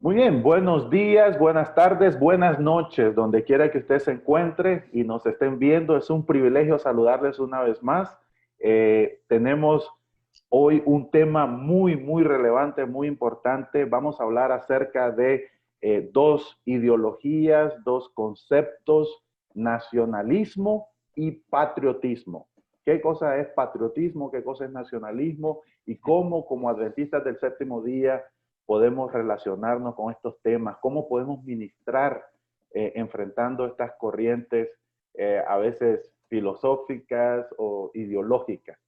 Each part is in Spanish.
Muy bien, buenos días, buenas tardes, buenas noches, donde quiera que usted se encuentre y nos estén viendo. Es un privilegio saludarles una vez más. Tenemos hoy un tema muy relevante, muy importante. Vamos a hablar acerca de dos ideologías, dos conceptos: nacionalismo y patriotismo. ¿Qué cosa es patriotismo? ¿Qué cosa es nacionalismo? Y cómo, como adventistas del séptimo día, podemos relacionarnos con estos temas, cómo podemos ministrar enfrentando estas corrientes a veces filosóficas o ideológicas.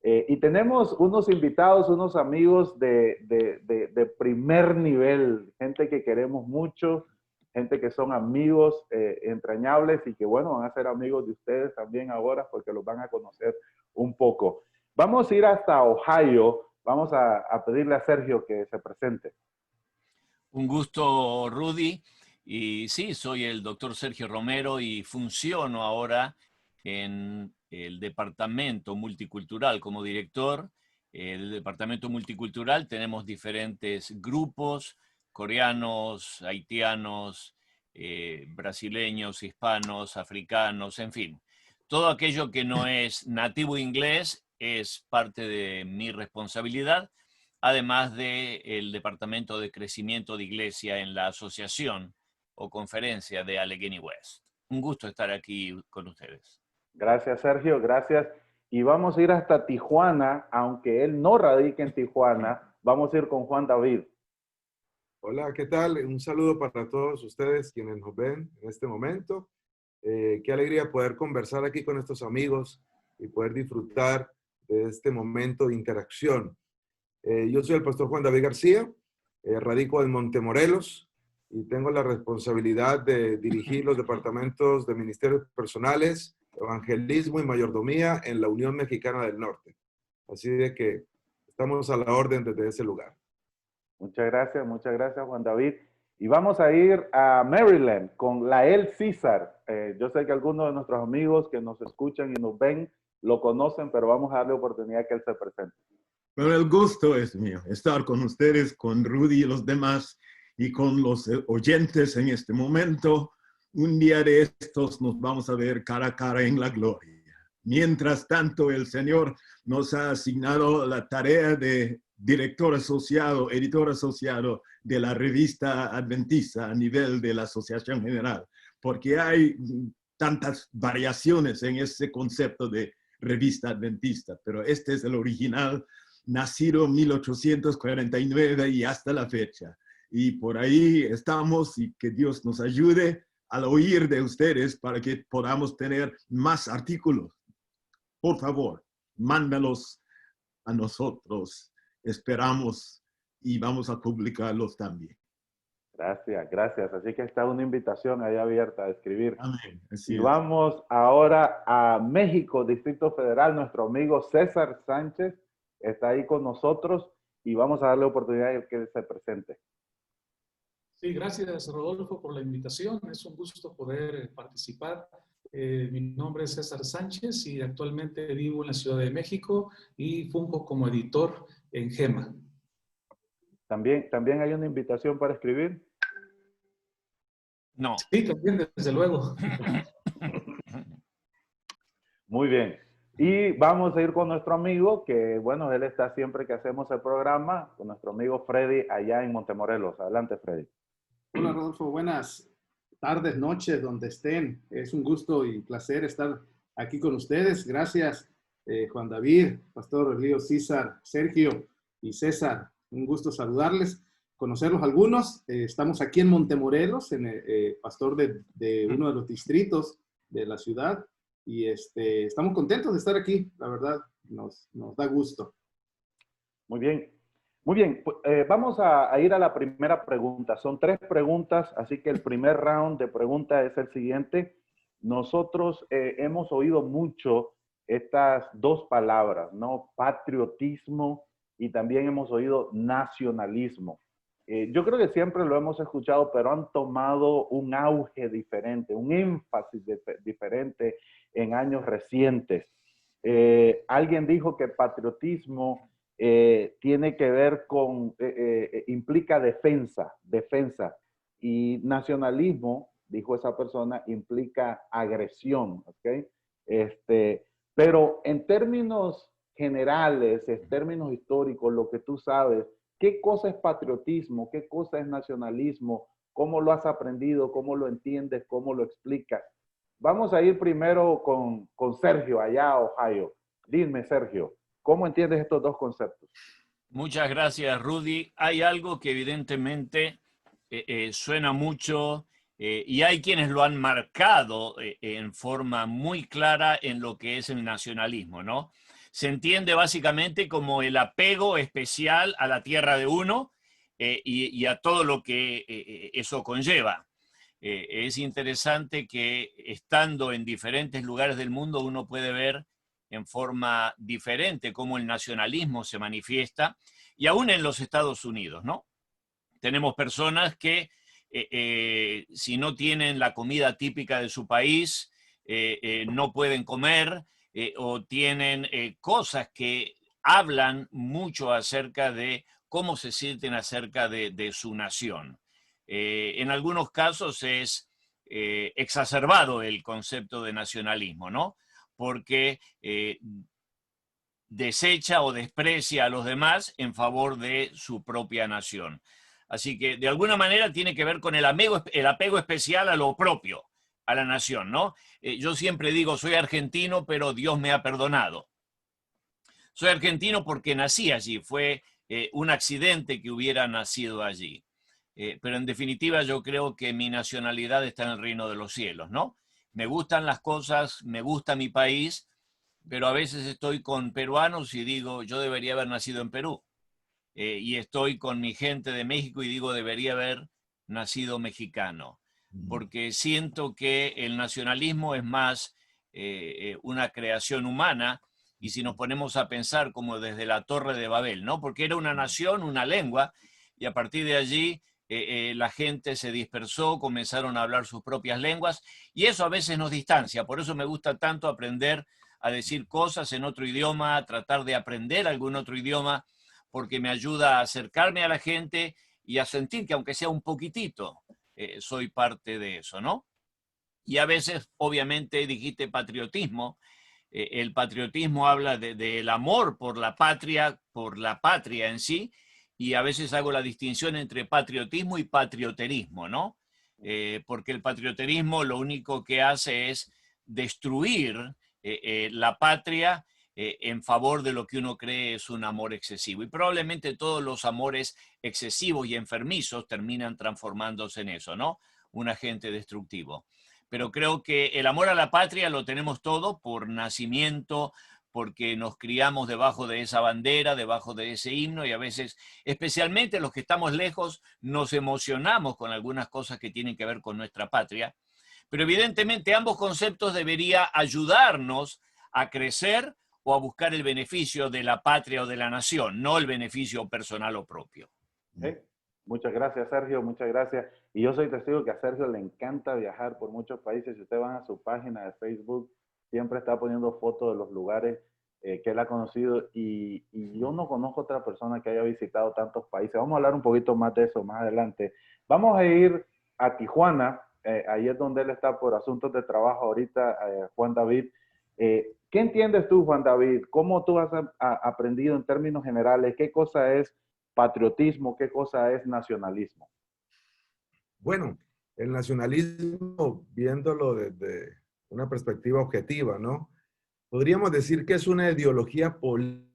Y tenemos unos invitados, unos amigos de primer nivel, gente que queremos mucho, gente que son amigos entrañables y que, bueno, van a ser amigos de ustedes también ahora porque los van a conocer un poco. Vamos a ir hasta Ohio. Vamos a pedirle a Sergio que se presente. Un gusto, Rudy. Y sí, soy el doctor Sergio Romero y funciono ahora en el Departamento Multicultural como director. El Departamento Multicultural tenemos diferentes grupos: coreanos, haitianos, brasileños, hispanos, africanos, en fin. Todo aquello que no es nativo inglés es parte de mi responsabilidad, además del Departamento de Crecimiento de Iglesia en la Asociación o Conferencia de Allegheny West. Un gusto estar aquí con ustedes. Gracias, Sergio, gracias. Y vamos a ir hasta Tijuana, aunque él no radique en Tijuana. Vamos a ir con Juan David. Hola, ¿qué tal? Un saludo para todos ustedes quienes nos ven en este momento. Qué alegría poder conversar aquí con estos amigos y poder disfrutar de este momento de interacción. Yo soy el pastor Juan David García, radico en Montemorelos y tengo la responsabilidad de dirigir los departamentos de ministerios personales, evangelismo y mayordomía en la Unión Mexicana del Norte. Así de que estamos a la orden desde ese lugar. Muchas gracias Juan David. Y vamos a ir a Maryland con Lael César. Yo sé que algunos de nuestros amigos que nos escuchan y nos ven lo conocen, pero vamos a darle oportunidad que él se presente. Bueno, el gusto es mío, estar con ustedes, con Rudy y los demás, y con los oyentes en este momento. Un día de estos nos vamos a ver cara a cara en la gloria. Mientras tanto, el Señor nos ha asignado la tarea de director asociado, editor asociado de la revista adventista a nivel de la Asociación General, porque hay tantas variaciones en ese concepto de revista adventista, pero este es el original, nacido en 1849 y hasta la fecha. Y por ahí estamos, y que Dios nos ayude al oír de ustedes para que podamos tener más artículos. Por favor, mándalos a nosotros. Esperamos y vamos a publicarlos también. Gracias. Así que está una invitación ahí abierta a escribir. Amén. Y vamos ahora a México, Distrito Federal. Nuestro amigo César Sánchez está ahí con nosotros y vamos a darle oportunidad de que se presente. Sí, gracias Rodolfo por la invitación. Es un gusto poder participar. Mi nombre es César Sánchez y actualmente vivo en la Ciudad de México y funjo como editor en GEMA. ¿También hay una invitación para escribir? No. Sí, también, desde luego. Muy bien. Y vamos a ir con nuestro amigo, que bueno, él está siempre que hacemos el programa, con nuestro amigo Freddy allá en Montemorelos. Adelante, Freddy. Hola, Rodolfo. Buenas tardes, noches, donde estén. Es un gusto y placer estar aquí con ustedes. Gracias, Juan David, Pastor Elío, César, Sergio y César. Un gusto saludarles, conocerlos algunos. Estamos aquí en Montemorelos, pastor de uno de los distritos de la ciudad. Y estamos contentos de estar aquí. La verdad, nos da gusto. Muy bien. Muy bien, vamos a ir a la primera pregunta. Son 3 preguntas, así que el primer round de preguntas es el siguiente. Nosotros hemos oído mucho estas 2 palabras, ¿no? Patriotismo, y también hemos oído nacionalismo. Yo creo que siempre lo hemos escuchado, pero han tomado un auge diferente, un énfasis diferente en años recientes. Alguien dijo que patriotismo tiene que ver con, implica defensa, y nacionalismo, dijo esa persona, implica agresión, ¿ok? Pero en términos generales, en términos históricos, lo que tú sabes, ¿qué cosa es patriotismo? ¿Qué cosa es nacionalismo? ¿Cómo lo has aprendido? ¿Cómo lo entiendes? ¿Cómo lo explicas? Vamos a ir primero con Sergio, allá a Ohio. Dime, Sergio, ¿cómo entiendes estos dos conceptos? Muchas gracias, Rudy. Hay algo que evidentemente suena mucho y hay quienes lo han marcado en forma muy clara en lo que es el nacionalismo, ¿no? Se entiende básicamente como el apego especial a la tierra de uno y a todo lo que eso conlleva. Es interesante que estando en diferentes lugares del mundo uno puede ver en forma diferente cómo el nacionalismo se manifiesta, y aún en los Estados Unidos, ¿no? Tenemos personas que si no tienen la comida típica de su país, no pueden comer o tienen cosas que hablan mucho acerca de cómo se sienten acerca de su nación. En algunos casos es exacerbado el concepto de nacionalismo, ¿no? Porque desecha o desprecia a los demás en favor de su propia nación. Así que de alguna manera tiene que ver con el apego especial a lo propio, a la nación, ¿no? Yo siempre digo, soy argentino, pero Dios me ha perdonado. Soy argentino porque nací allí, fue un accidente que hubiera nacido allí. Pero en definitiva yo creo que mi nacionalidad está en el reino de los cielos, ¿no? Me gustan las cosas, me gusta mi país, pero a veces estoy con peruanos y digo, yo debería haber nacido en Perú. Y estoy con mi gente de México y digo, debería haber nacido mexicano. Porque siento que el nacionalismo es más una creación humana, y si nos ponemos a pensar como desde la Torre de Babel, ¿no? Porque era una nación, una lengua, y a partir de allí la gente se dispersó, comenzaron a hablar sus propias lenguas, y eso a veces nos distancia. Por eso me gusta tanto aprender a decir cosas en otro idioma, a tratar de aprender algún otro idioma, porque me ayuda a acercarme a la gente y a sentir que aunque sea un poquitito, soy parte de eso, ¿no? Y a veces, obviamente, dijiste patriotismo. El patriotismo habla del amor por la patria en sí, y a veces hago la distinción entre patriotismo y patrioterismo, ¿no? Porque el patrioterismo lo único que hace es destruir la patria en favor de lo que uno cree es un amor excesivo. Y probablemente todos los amores excesivos y enfermizos terminan transformándose en eso, ¿no? Un agente destructivo. Pero creo que el amor a la patria lo tenemos todo por nacimiento, porque nos criamos debajo de esa bandera, debajo de ese himno, y a veces, especialmente los que estamos lejos, nos emocionamos con algunas cosas que tienen que ver con nuestra patria. Pero evidentemente ambos conceptos deberían ayudarnos a crecer o a buscar el beneficio de la patria o de la nación, no el beneficio personal o propio. Muchas gracias, Sergio, muchas gracias. Y yo soy testigo que a Sergio le encanta viajar por muchos países. Si ustedes van a su página de Facebook, siempre está poniendo fotos de los lugares que él ha conocido, y yo no conozco otra persona que haya visitado tantos países. Vamos a hablar un poquito más de eso más adelante. Vamos a ir a Tijuana, ahí es donde él está por asuntos de trabajo ahorita, Juan David. ¿Qué entiendes tú, Juan David? ¿Cómo tú has aprendido en términos generales qué cosa es patriotismo, qué cosa es nacionalismo? Bueno, el nacionalismo, viéndolo desde una perspectiva objetiva, ¿no? Podríamos decir que es una ideología política,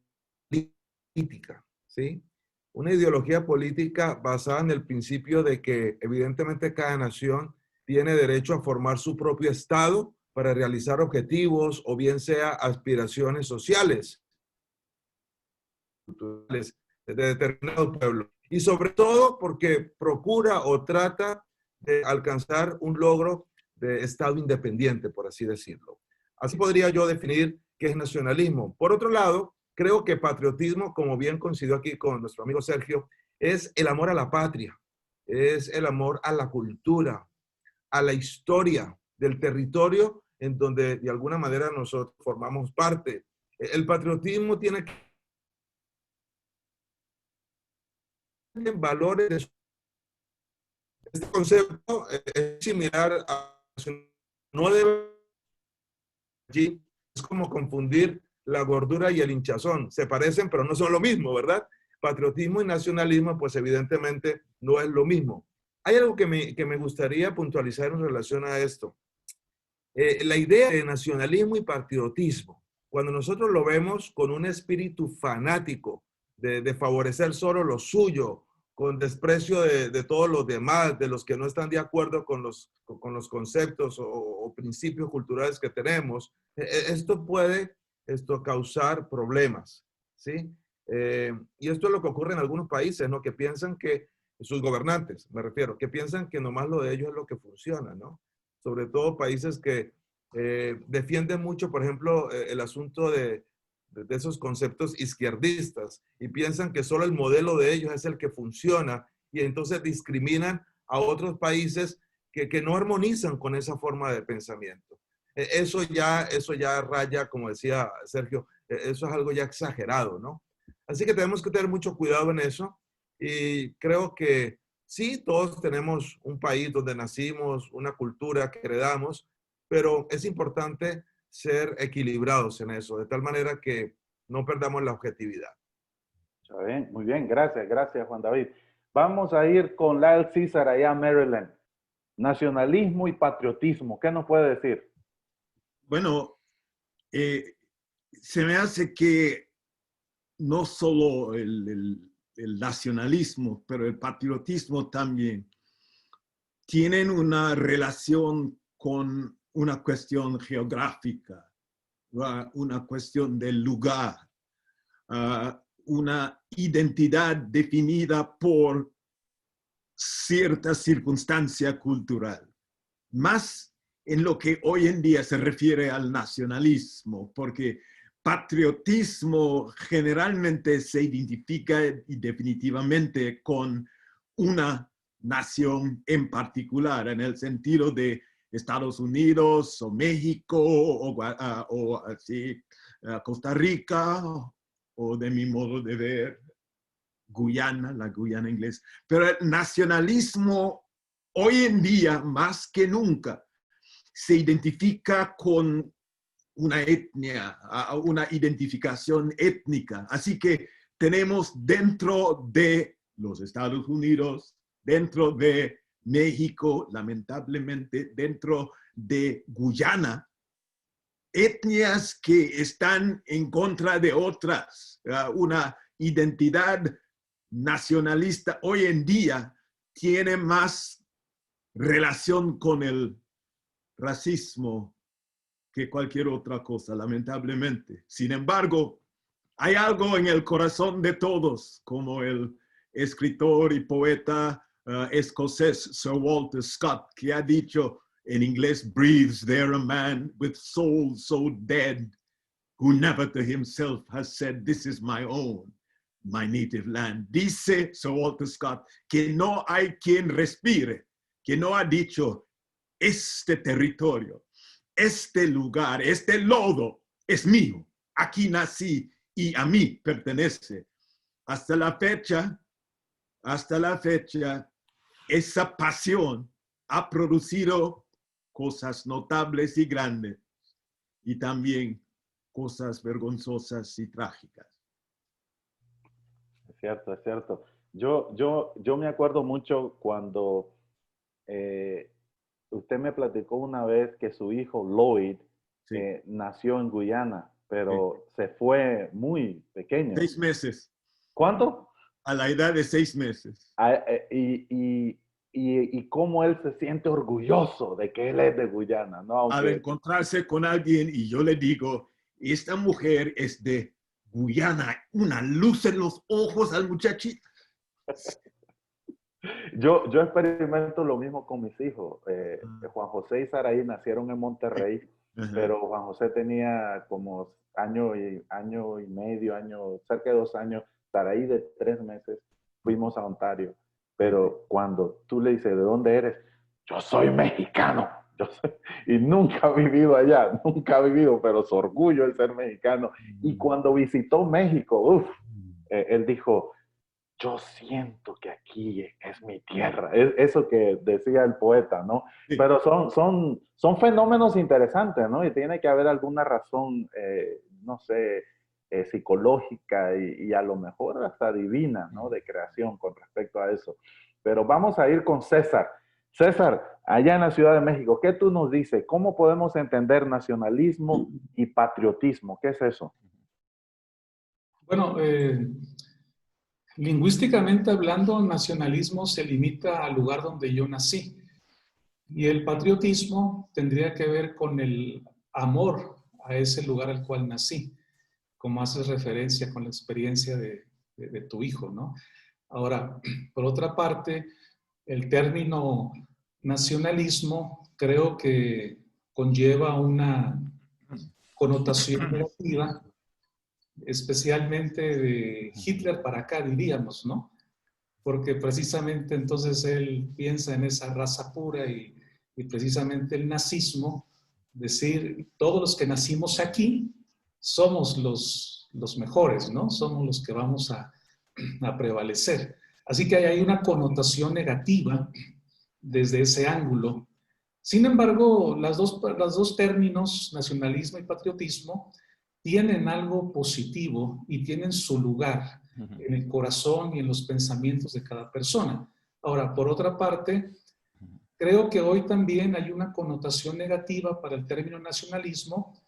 ¿sí? Una ideología política basada en el principio de que evidentemente cada nación tiene derecho a formar su propio Estado para realizar objetivos o bien sea aspiraciones sociales de determinado pueblo. Y sobre todo porque procura o trata de alcanzar un logro de Estado independiente, por así decirlo. Así podría yo definir qué es nacionalismo. Por otro lado, creo que patriotismo, como bien coincidió aquí con nuestro amigo Sergio, es el amor a la patria, es el amor a la cultura, a la historia del territorio en donde de alguna manera nosotros formamos parte. El patriotismo tiene valores de este concepto es similar a no debe allí, es como confundir la gordura y el hinchazón. Se parecen, pero no son lo mismo, ¿verdad? Patriotismo y nacionalismo, pues evidentemente no es lo mismo. Hay algo que me gustaría puntualizar en relación a esto. La idea de nacionalismo y patriotismo, cuando nosotros lo vemos con un espíritu fanático de favorecer solo lo suyo, con desprecio de todos los demás, de los que no están de acuerdo con los conceptos o principios culturales que tenemos, esto puede causar problemas, ¿sí? Y esto es lo que ocurre en algunos países, ¿no? Que piensan que, sus gobernantes, me refiero, que piensan que nomás lo de ellos es lo que funciona, ¿no? Sobre todo países que defienden mucho, por ejemplo, el asunto de esos conceptos izquierdistas y piensan que solo el modelo de ellos es el que funciona y entonces discriminan a otros países que no armonizan con esa forma de pensamiento. Eso ya raya, como decía Sergio, eso es algo ya exagerado, ¿no? Así que tenemos que tener mucho cuidado en eso y creo que sí, todos tenemos un país donde nacimos, una cultura que heredamos, pero es importante ser equilibrados en eso, de tal manera que no perdamos la objetividad. Muy bien, gracias Juan David. Vamos a ir con Lyle César allá a Maryland. Nacionalismo y patriotismo, ¿qué nos puede decir? Bueno, se me hace que no solo el nacionalismo, pero el patriotismo también tienen una relación con una cuestión geográfica, una cuestión del lugar, una identidad definida por cierta circunstancia cultural. Más en lo que hoy en día se refiere al nacionalismo, porque patriotismo generalmente se identifica definitivamente con una nación en particular, en el sentido de Estados Unidos o México o así, Costa Rica o de mi modo de ver, Guyana, la Guyana inglesa. Pero el nacionalismo hoy en día, más que nunca, se identifica con una etnia, una identificación étnica. Así que tenemos dentro de los Estados Unidos, dentro de México, lamentablemente, dentro de Guyana, etnias que están en contra de otras. Una identidad nacionalista hoy en día tiene más relación con el racismo que cualquier otra cosa, lamentablemente. Sin embargo, hay algo en el corazón de todos, como el escritor y poeta escocés Sir Walter Scott, que ha dicho en inglés, "Breathes there a man with soul so dead, who never to himself has said, this is my own, my native land." Dice Sir Walter Scott que no hay quien respire, que no ha dicho, este territorio, este lugar, este lodo es mío, aquí nací y a mí pertenece. Hasta la fecha, esa pasión ha producido cosas notables y grandes y también cosas vergonzosas y trágicas. Es cierto, es cierto. Yo me acuerdo mucho cuando usted me platicó una vez que su hijo Lloyd Sí. nació en Guyana, pero se fue muy pequeño. 6 meses. ¿Cuánto? A la edad de 6 meses. Y cómo él se siente orgulloso de que él es de Guyana, ¿no? Aunque... Al encontrarse con alguien y yo le digo, esta mujer es de Guyana, una luz en los ojos al muchachito. Yo experimento lo mismo con mis hijos. Juan José y Saraí nacieron en Monterrey, pero Juan José tenía como año y medio, cerca de 2 años. Saraí de 3 meses. Fuimos a Ontario. Pero cuando tú le dices, ¿de dónde eres? Yo soy mexicano. Y nunca he vivido allá, pero su orgullo el ser mexicano. Y cuando visitó México, él dijo, yo siento que aquí es mi tierra. Es eso que decía el poeta, ¿no? Sí. Pero son fenómenos interesantes, ¿no? Y tiene que haber alguna razón, no sé, psicológica y a lo mejor hasta divina, ¿no? De creación con respecto a eso. Pero vamos a ir con César. César, allá en la Ciudad de México, ¿qué tú nos dices? ¿Cómo podemos entender nacionalismo y patriotismo? ¿Qué es eso? Bueno, lingüísticamente hablando, nacionalismo se limita al lugar donde yo nací. Y el patriotismo tendría que ver con el amor a ese lugar al cual nací, como haces referencia con la experiencia de tu hijo, ¿no? Ahora, por otra parte, el término nacionalismo creo que conlleva una connotación negativa, especialmente de Hitler para acá, diríamos, ¿no? Porque precisamente entonces él piensa en esa raza pura y precisamente el nazismo, decir, todos los que nacimos aquí somos los mejores, ¿no? Somos los que vamos a prevalecer. Así que hay una connotación negativa desde ese ángulo. Sin embargo, los dos términos, nacionalismo y patriotismo, tienen algo positivo y tienen su lugar en el corazón y en los pensamientos de cada persona. Ahora, por otra parte, creo que hoy también hay una connotación negativa para el término nacionalismo,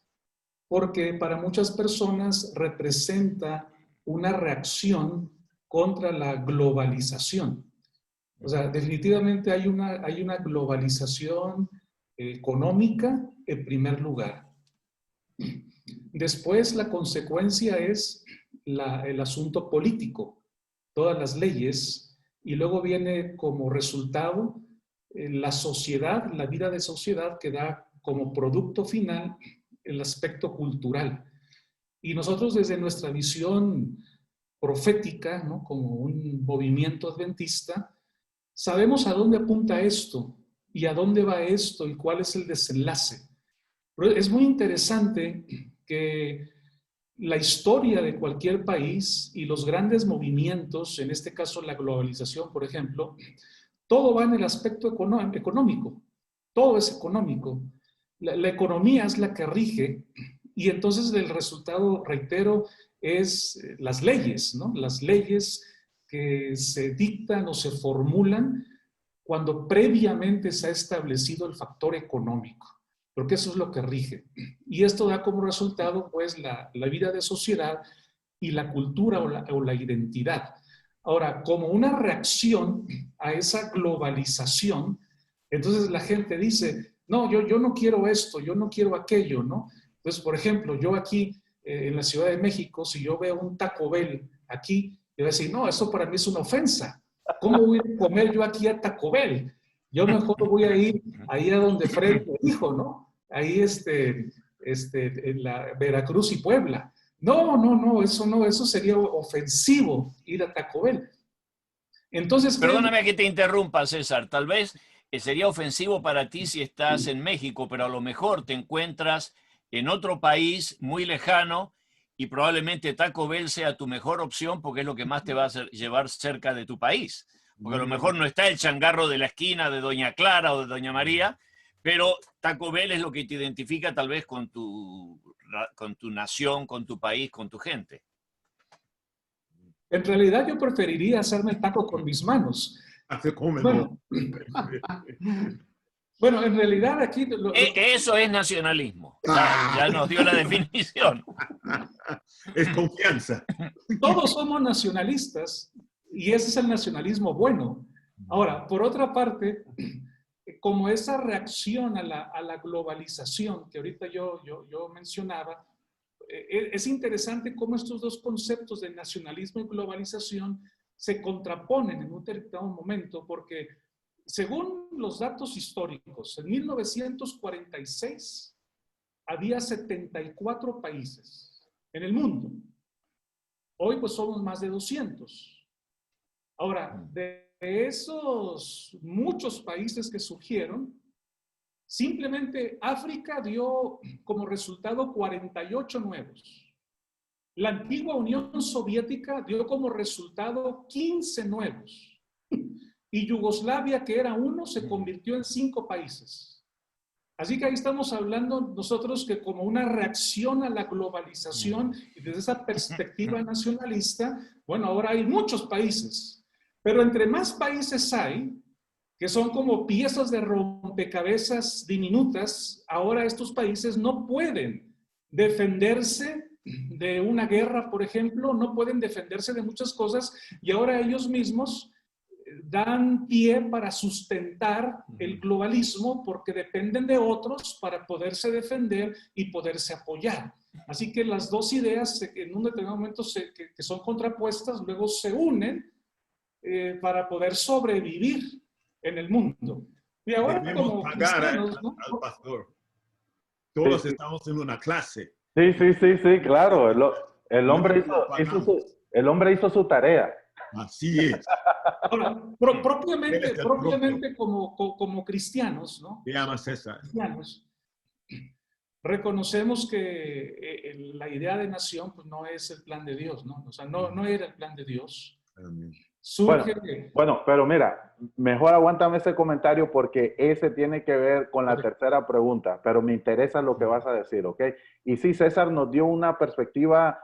porque para muchas personas representa una reacción contra la globalización. O sea, definitivamente hay una globalización económica en primer lugar. Después, la consecuencia es el asunto político, todas las leyes, y luego viene como resultado la sociedad, la vida de sociedad que da como producto final el aspecto cultural. Y nosotros desde nuestra visión profética, ¿no? Como un movimiento adventista, sabemos a dónde apunta esto y a dónde va esto y cuál es el desenlace. Pero es muy interesante que la historia de cualquier país y los grandes movimientos, en este caso la globalización, por ejemplo, todo va en el aspecto económico, todo es económico. La economía es la que rige y entonces el resultado, reitero, es las leyes, ¿no? Las leyes que se dictan o se formulan cuando previamente se ha establecido el factor económico, porque eso es lo que rige. Y esto da como resultado, pues, la vida de sociedad y la cultura o la identidad. Ahora, como una reacción a esa globalización, entonces la gente dice, no, yo no quiero esto, yo no quiero aquello, ¿no? Entonces, por ejemplo, yo aquí en la Ciudad de México, si yo veo un Taco Bell aquí, yo voy a decir, no, eso para mí es una ofensa. ¿Cómo voy a comer yo aquí a Taco Bell? Yo mejor voy a ir ahí a donde Fred me dijo, ¿no? Ahí en la Veracruz y Puebla. No, eso sería ofensivo ir a Taco Bell. Entonces, perdóname que te interrumpa, César. Tal vez sería ofensivo para ti si estás en México, pero a lo mejor te encuentras en otro país muy lejano y probablemente Taco Bell sea tu mejor opción porque es lo que más te va a llevar cerca de tu país. Porque a lo mejor no está el changarro de la esquina de Doña Clara o de Doña María, pero Taco Bell es lo que te identifica tal vez con tu nación, con tu país, con tu gente. En realidad yo preferiría hacerme el taco con mis manos. Bueno, en realidad aquí... Eso es nacionalismo. Ya nos dio la definición. Es confianza. Todos somos nacionalistas y ese es el nacionalismo bueno. Ahora, por otra parte, como esa reacción a la globalización que ahorita yo mencionaba, es interesante cómo estos dos conceptos de nacionalismo y globalización se contraponen en un determinado momento, porque según los datos históricos, en 1946 había 74 países en el mundo. Hoy pues somos más de 200. Ahora, de esos muchos países que surgieron, simplemente África dio como resultado 48 nuevos. La antigua Unión Soviética dio como resultado 15 nuevos. Y Yugoslavia, que era uno, se convirtió en 5 países. Así que ahí estamos hablando nosotros que como una reacción a la globalización y desde esa perspectiva nacionalista, bueno, ahora hay muchos países. Pero entre más países hay, que son como piezas de rompecabezas diminutas, ahora estos países no pueden defenderse de una guerra, por ejemplo, no pueden defenderse de muchas cosas y ahora ellos mismos dan pie para sustentar el globalismo porque dependen de otros para poderse defender y poderse apoyar. Así que las dos ideas en un determinado momento que son contrapuestas, luego se unen para poder sobrevivir en el mundo. Y ahora Debemos como pagar cristianos, ¿no? al pastor. Todos Sí. estamos en una clase. Sí, claro. El hombre hizo su tarea. Así es. Ahora, propiamente como cristianos, ¿no? Se llama César. Cristianos, reconocemos que la idea de nación pues, no es el plan de Dios, ¿no? O sea, no era el plan de Dios. Amén. Bueno, pero mira, mejor aguántame ese comentario porque ese tiene que ver con la tercera pregunta, pero me interesa lo que vas a decir, ¿ok? Y sí, César nos dio una perspectiva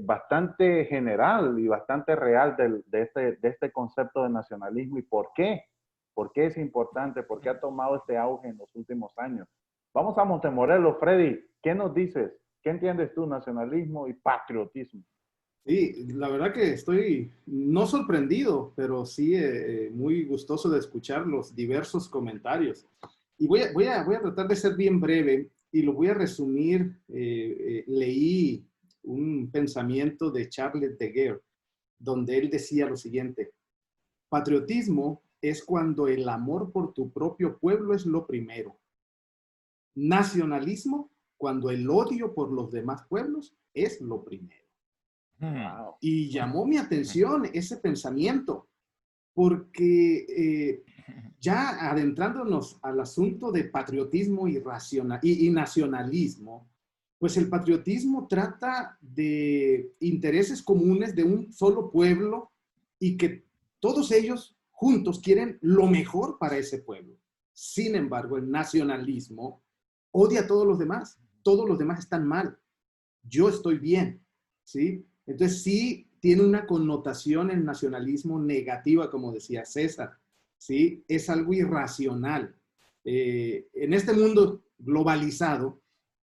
bastante general y bastante real de este concepto de nacionalismo y por qué. ¿Por qué es importante? ¿Por qué ha tomado este auge en los últimos años? Vamos a Montemorelos, Freddy. ¿Qué nos dices? ¿Qué entiendes tú, nacionalismo y patriotismo? Sí, la verdad que estoy no sorprendido, pero sí muy gustoso de escuchar los diversos comentarios. Y voy a tratar de ser bien breve y lo voy a resumir. Leí un pensamiento de Charles de Gaulle, donde él decía lo siguiente: patriotismo es cuando el amor por tu propio pueblo es lo primero. Nacionalismo, cuando el odio por los demás pueblos es lo primero. Wow. Y llamó mi atención ese pensamiento, porque ya adentrándonos al asunto de patriotismo y nacionalismo, pues el patriotismo trata de intereses comunes de un solo pueblo y que todos ellos juntos quieren lo mejor para ese pueblo. Sin embargo, el nacionalismo odia a todos los demás están mal, yo estoy bien, ¿sí? Entonces sí tiene una connotación el nacionalismo negativa, como decía César, ¿sí? Es algo irracional. En este mundo globalizado,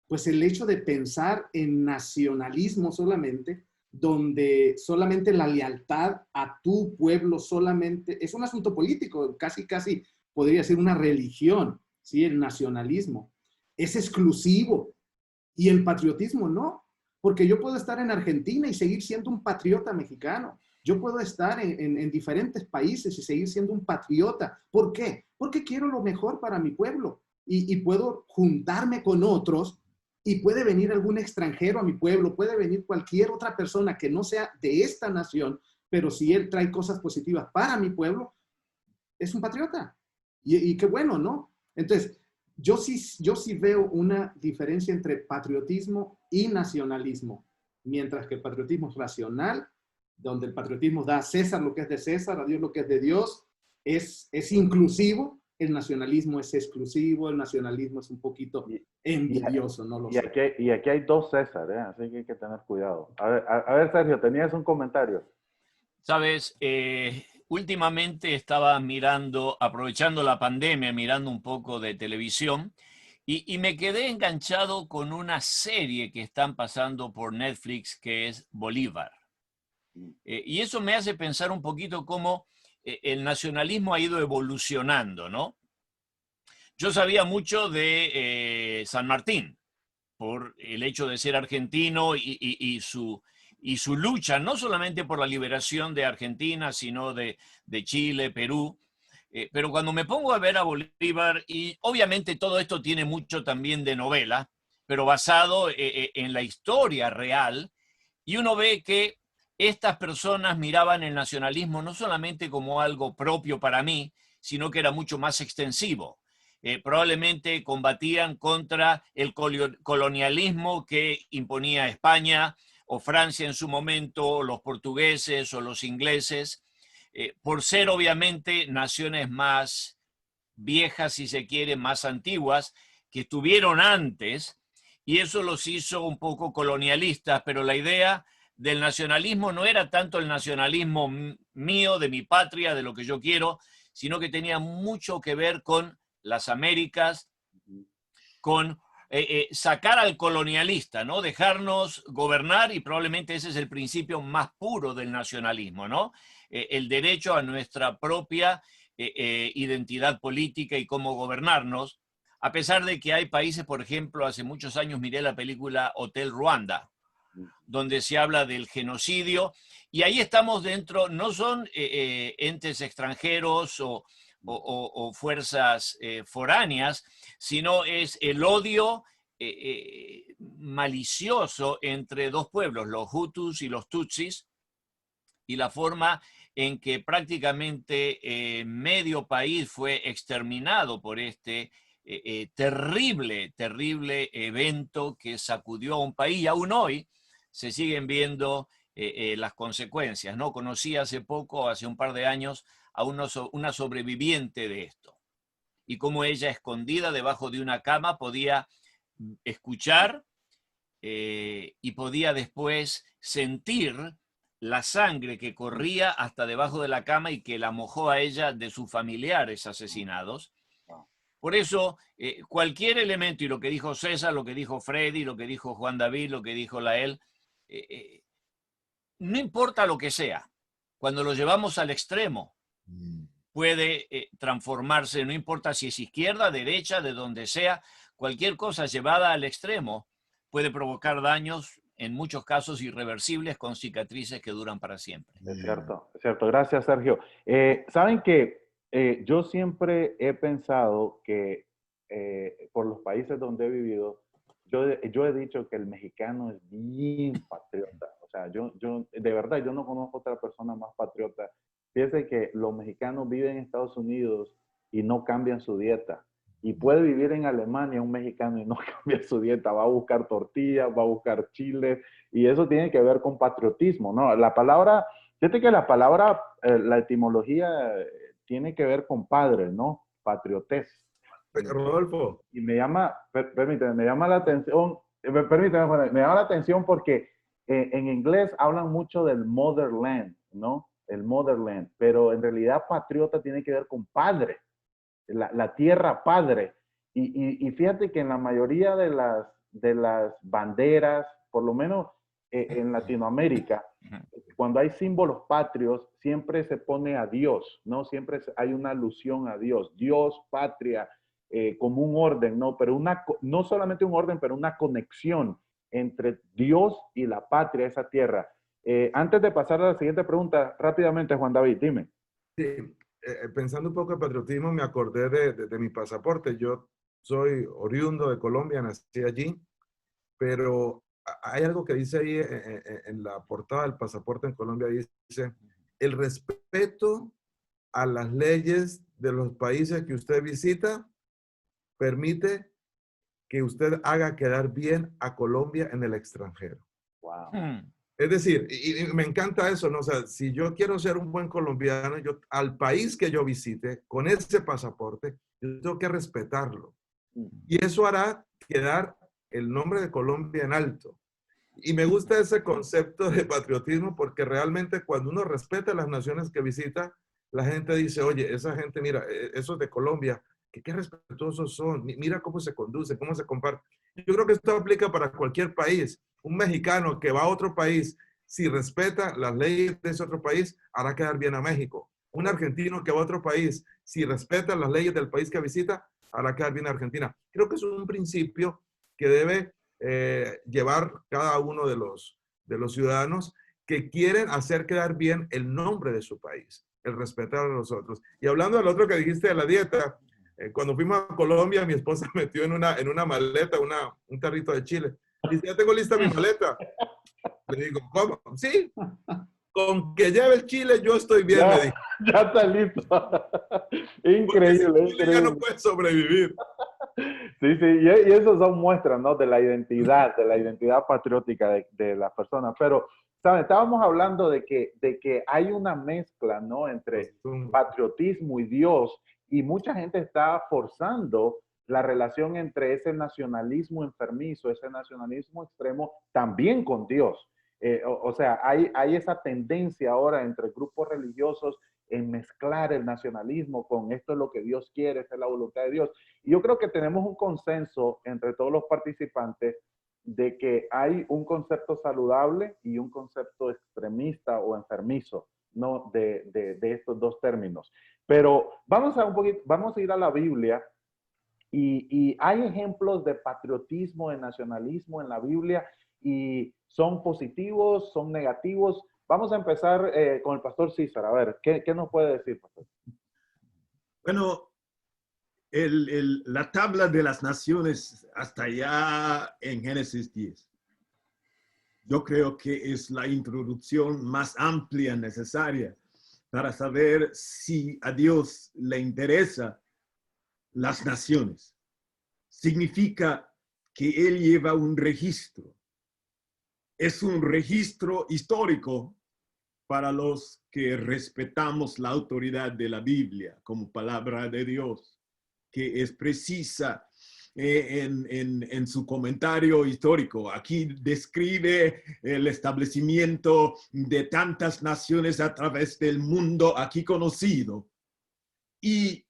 pues el hecho de pensar en nacionalismo solamente, donde solamente la lealtad a tu pueblo solamente, es un asunto político, casi podría ser una religión, ¿sí? El nacionalismo es exclusivo y el patriotismo no. Porque yo puedo estar en Argentina y seguir siendo un patriota mexicano. Yo puedo estar en diferentes países y seguir siendo un patriota. ¿Por qué? Porque quiero lo mejor para mi pueblo. Y puedo juntarme con otros y puede venir algún extranjero a mi pueblo, puede venir cualquier otra persona que no sea de esta nación, pero si él trae cosas positivas para mi pueblo, es un patriota. Y qué bueno, ¿no? Entonces, yo sí veo una diferencia entre patriotismo y nacionalismo, mientras que el patriotismo es racional, donde el patriotismo da a César lo que es de César, a Dios lo que es de Dios, es inclusivo. El nacionalismo es exclusivo, el nacionalismo es un poquito envidioso, no lo sé. Y aquí hay dos César, así que hay que tener cuidado. A ver, Sergio, tenías un comentario. Sabes, últimamente estaba mirando, aprovechando la pandemia, mirando un poco de televisión y me quedé enganchado con una serie que están pasando por Netflix que es Bolívar. Y eso me hace pensar un poquito cómo el nacionalismo ha ido evolucionando, ¿no? Yo sabía mucho de San Martín por el hecho de ser argentino y su lucha, no solamente por la liberación de Argentina, sino de Chile, Perú. Pero cuando me pongo a ver a Bolívar, y obviamente todo esto tiene mucho también de novela, pero basado en la historia real, y uno ve que estas personas miraban el nacionalismo no solamente como algo propio para mí, sino que era mucho más extensivo. Probablemente combatían contra el colonialismo que imponía España, o Francia en su momento, o los portugueses o los ingleses, por ser obviamente naciones más viejas, si se quiere, más antiguas, que estuvieron antes, y eso los hizo un poco colonialistas, pero la idea del nacionalismo no era tanto el nacionalismo mío, de mi patria, de lo que yo quiero, sino que tenía mucho que ver con las Américas, con sacar al colonialista, ¿no? Dejarnos gobernar, y probablemente ese es el principio más puro del nacionalismo, ¿no? El derecho a nuestra propia identidad política y cómo gobernarnos, a pesar de que hay países, por ejemplo, hace muchos años miré la película Hotel Ruanda, donde se habla del genocidio, y ahí estamos dentro, no son entes extranjeros o fuerzas foráneas, sino es el odio malicioso entre dos pueblos, los Hutus y los Tutsis, y la forma en que prácticamente medio país fue exterminado por este terrible evento que sacudió a un país, y aún hoy se siguen viendo las consecuencias, ¿no? Conocí hace poco, hace un par de años, a una sobreviviente de esto, y cómo ella, escondida debajo de una cama, podía escuchar y podía después sentir la sangre que corría hasta debajo de la cama y que la mojó a ella de sus familiares asesinados. Por eso, cualquier elemento, y lo que dijo César, lo que dijo Freddy, lo que dijo Juan David, lo que dijo Lael, no importa lo que sea, cuando lo llevamos al extremo, puede transformarse, no importa si es izquierda, derecha, de donde sea, cualquier cosa llevada al extremo puede provocar daños, en muchos casos irreversibles, con cicatrices que duran para siempre. Es cierto, es cierto. Gracias, Sergio. Saben que yo siempre he pensado que por los países donde he vivido, yo he dicho que el mexicano es bien patriota. O sea, yo de verdad, yo no conozco otra persona más patriota. Fíjense que los mexicanos viven en Estados Unidos y no cambian su dieta. Y puede vivir en Alemania un mexicano y no cambia su dieta. Va a buscar tortillas, va a buscar chile. Y eso tiene que ver con patriotismo, ¿no? La palabra, fíjate que la palabra, la etimología tiene que ver con padre, ¿no? Patriotés. Rodolfo. Y me llama, permíteme, me llama la atención, permíteme, me llama la atención porque en inglés hablan mucho del motherland, ¿no? El motherland, pero en realidad patriota tiene que ver con padre, la tierra padre. Y fíjate que en la mayoría de las banderas, por lo menos en Latinoamérica, cuando hay símbolos patrios, siempre se pone a Dios, ¿no? Siempre hay una alusión a Dios, Dios, patria, como un orden, ¿no? Pero no solamente un orden, pero una conexión entre Dios y la patria, esa tierra. Antes de pasar a la siguiente pregunta, rápidamente, Juan David, dime. Sí, pensando un poco en patriotismo, me acordé de mi pasaporte. Yo soy oriundo de Colombia, nací allí, pero hay algo que dice ahí en la portada del pasaporte en Colombia, dice, el respeto a las leyes de los países que usted visita permite que usted haga quedar bien a Colombia en el extranjero. Wow. Es decir, y me encanta eso, ¿no? O sea, si yo quiero ser un buen colombiano, yo al país que yo visite, con ese pasaporte, yo tengo que respetarlo. Y eso hará quedar el nombre de Colombia en alto. Y me gusta ese concepto de patriotismo porque realmente cuando uno respeta las naciones que visita, la gente dice, oye, esa gente, mira, esos de Colombia, qué respetuosos son, mira cómo se conduce, cómo se comparte. Yo creo que esto aplica para cualquier país. Un mexicano que va a otro país, si respeta las leyes de ese otro país, hará quedar bien a México. Un argentino que va a otro país, si respeta las leyes del país que visita, hará quedar bien a Argentina. Creo que es un principio que debe llevar cada uno de los ciudadanos que quieren hacer quedar bien el nombre de su país, el respetar a los otros. Y hablando del otro que dijiste de la dieta, cuando fuimos a Colombia, mi esposa metió en una maleta un tarrito de chile. Dice, ya tengo lista mi maleta. Le digo, ¿cómo? Sí, con que lleve el chile yo estoy bien, Ya, me dijo. ya está listo. Increíble, Porque sin chile increíble. ya no puede sobrevivir. Sí, Sí, sí, y eso son muestras, ¿no? De la identidad patriótica de las personas. Pero, ¿saben? Estábamos hablando de que hay una mezcla, ¿no? Entre patriotismo y Dios, y mucha gente está forzando la relación entre ese nacionalismo enfermizo, ese nacionalismo extremo, también con Dios. O sea, hay esa tendencia ahora entre grupos religiosos en mezclar el nacionalismo con esto es lo que Dios quiere, esta es la voluntad de Dios. Y yo creo que tenemos un consenso entre todos los participantes de que hay un concepto saludable y un concepto extremista o enfermizo, ¿no? De estos dos términos. Pero vamos a ir a la Biblia y hay ejemplos de patriotismo, de nacionalismo en la Biblia y son positivos, son negativos. Vamos a empezar con el pastor César. A ver, ¿qué nos puede decir, pastor? Bueno, la tabla de las naciones hasta allá en Génesis 10. Yo creo que es la introducción más amplia necesaria para saber si a Dios le interesa las naciones. Significa que Él lleva un registro. Es un registro histórico para los que respetamos la autoridad de la Biblia como palabra de Dios, que es precisa en su comentario histórico. Aquí describe el establecimiento de tantas naciones a través del mundo aquí conocido. Y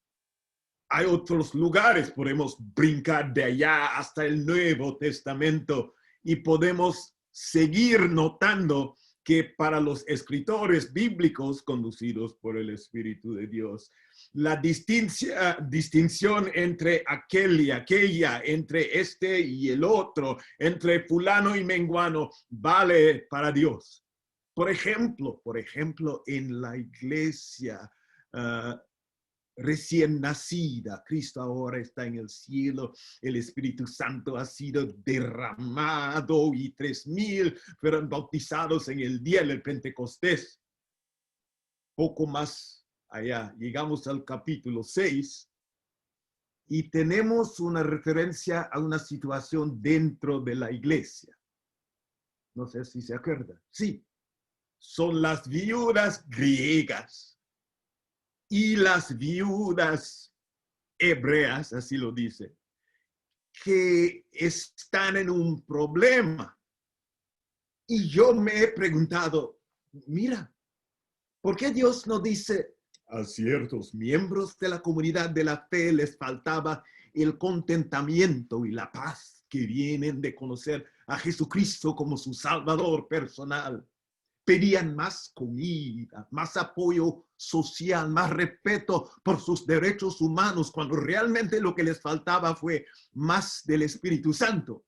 hay otros lugares, podemos brincar de allá hasta el Nuevo Testamento y podemos seguir notando que para los escritores bíblicos conducidos por el Espíritu de Dios, la distinción entre aquel y aquella, entre este y el otro, entre fulano y menguano, vale para Dios. Por ejemplo, en la iglesia recién nacida, Cristo ahora está en el cielo, el Espíritu Santo ha sido derramado y 3,000 fueron bautizados en el día del Pentecostés. Poco más allá, llegamos al capítulo 6 y tenemos una referencia a una situación dentro de la iglesia. No sé si se acuerdan. Sí, son las viudas griegas y las viudas hebreas, así lo dice, que están en un problema. Y yo me he preguntado, mira, ¿por qué Dios no dice a ciertos miembros de la comunidad de la fe les faltaba el contentamiento y la paz que vienen de conocer a Jesucristo como su Salvador personal? Pedían más comida, más apoyo social, más respeto por sus derechos humanos, cuando realmente lo que les faltaba fue más del Espíritu Santo.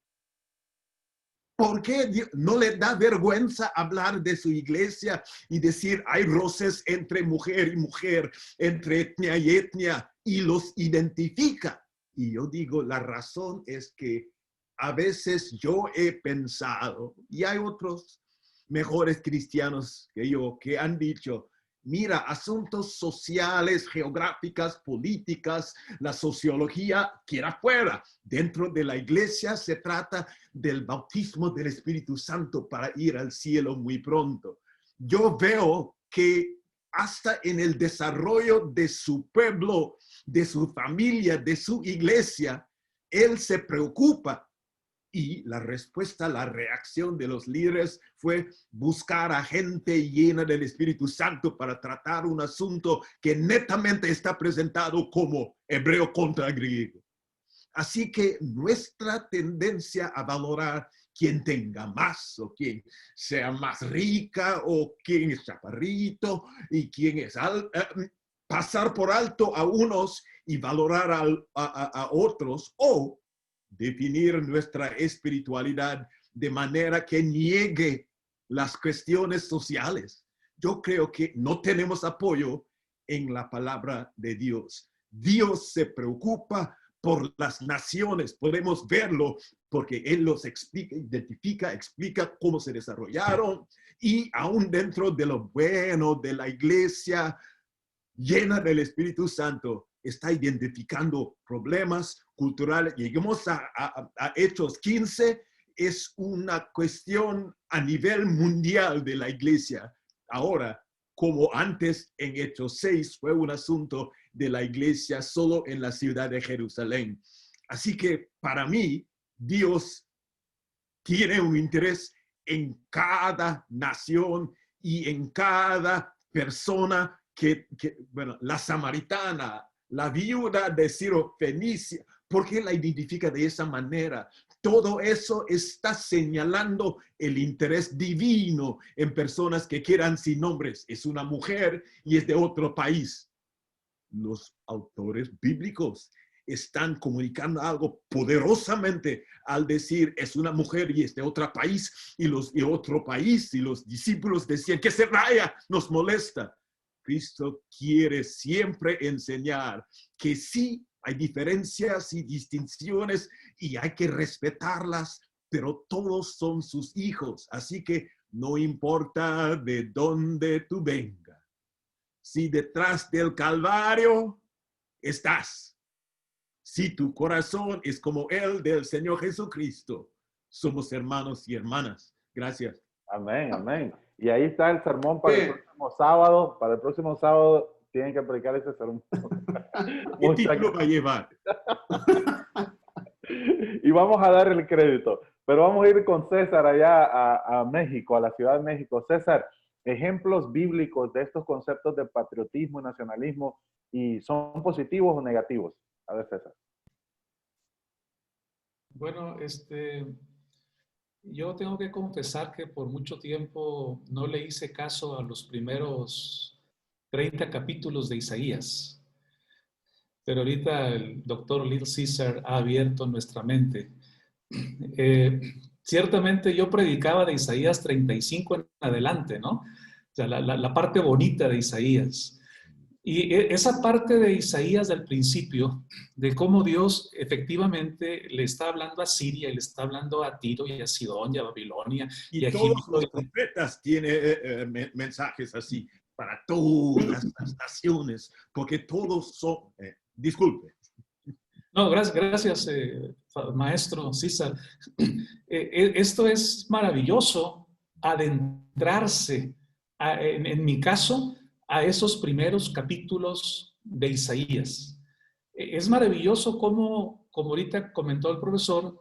¿Por qué no les da vergüenza hablar de su iglesia y decir hay roces entre mujer y mujer, entre etnia y etnia, y los identifica? Y yo digo, la razón es que a veces yo he pensado, y hay otros mejores cristianos que yo que han dicho, mira, asuntos sociales, geográficas, políticas, la sociología, quiera fuera. Dentro de la iglesia se trata del bautismo del Espíritu Santo para ir al cielo muy pronto. Yo veo que hasta en el desarrollo de su pueblo, de su familia, de su iglesia, Él se preocupa. Y la respuesta, la reacción de los líderes fue buscar a gente llena del Espíritu Santo para tratar un asunto que netamente está presentado como hebreo contra griego. Así que nuestra tendencia a valorar quien tenga más o quien sea más rica o quien es chaparrito y quien es pasar por alto a unos y valorar a otros, o definir nuestra espiritualidad de manera que niegue las cuestiones sociales. Yo creo que no tenemos apoyo en la palabra de Dios. Dios se preocupa por las naciones. Podemos verlo porque Él los explica, identifica, explica cómo se desarrollaron, y aún dentro de lo bueno de la iglesia llena del Espíritu Santo, está identificando problemas cultural. Lleguemos a Hechos 15, es una cuestión a nivel mundial de la iglesia. Ahora, como antes en Hechos 6, fue un asunto de la iglesia solo en la ciudad de Jerusalén. Así que para mí, Dios tiene un interés en cada nación y en cada persona bueno, la samaritana, la viuda de Ciro Fenicia, ¿por qué la identifica de esa manera? Todo eso está señalando el interés divino en personas que quedan sin nombres. Es una mujer y es de otro país. Los autores bíblicos están comunicando algo poderosamente al decir es una mujer y es de otro país y otro país, y los discípulos decían que se vaya, nos molesta. Cristo quiere siempre enseñar que sí hay diferencias y distinciones y hay que respetarlas, pero todos son sus hijos. Así que no importa de dónde tú vengas, si detrás del Calvario estás, si tu corazón es como el del Señor Jesucristo, somos hermanos y hermanas. Gracias. Amén, amén. Y ahí está el sermón para el próximo sábado. Para el próximo sábado tienen que predicar ese sermón. ¿Qué título va a llevar? Y vamos a dar el crédito. Pero vamos a ir con César allá a México, a la Ciudad de México. César, ejemplos bíblicos de estos conceptos de patriotismo y nacionalismo, ¿y son positivos o negativos? A ver, César. Bueno, yo tengo que confesar que por mucho tiempo no le hice caso a los primeros 30 capítulos de Isaías. Pero ahorita el doctor Little Caesar ha abierto nuestra mente. Ciertamente yo predicaba de Isaías 35 en adelante, ¿no? O sea, la parte bonita de Isaías. Y esa parte de Isaías del principio, de cómo Dios efectivamente le está hablando a Siria, y le está hablando a Tiro y a Sidón y a Babilonia. Y a todos Egipto, los profetas tienen mensajes así para todas las naciones, porque todos son... disculpe. No, gracias maestro César. Esto es maravilloso, adentrarse, en mi caso, a esos primeros capítulos de Isaías. Es maravilloso como ahorita comentó el profesor,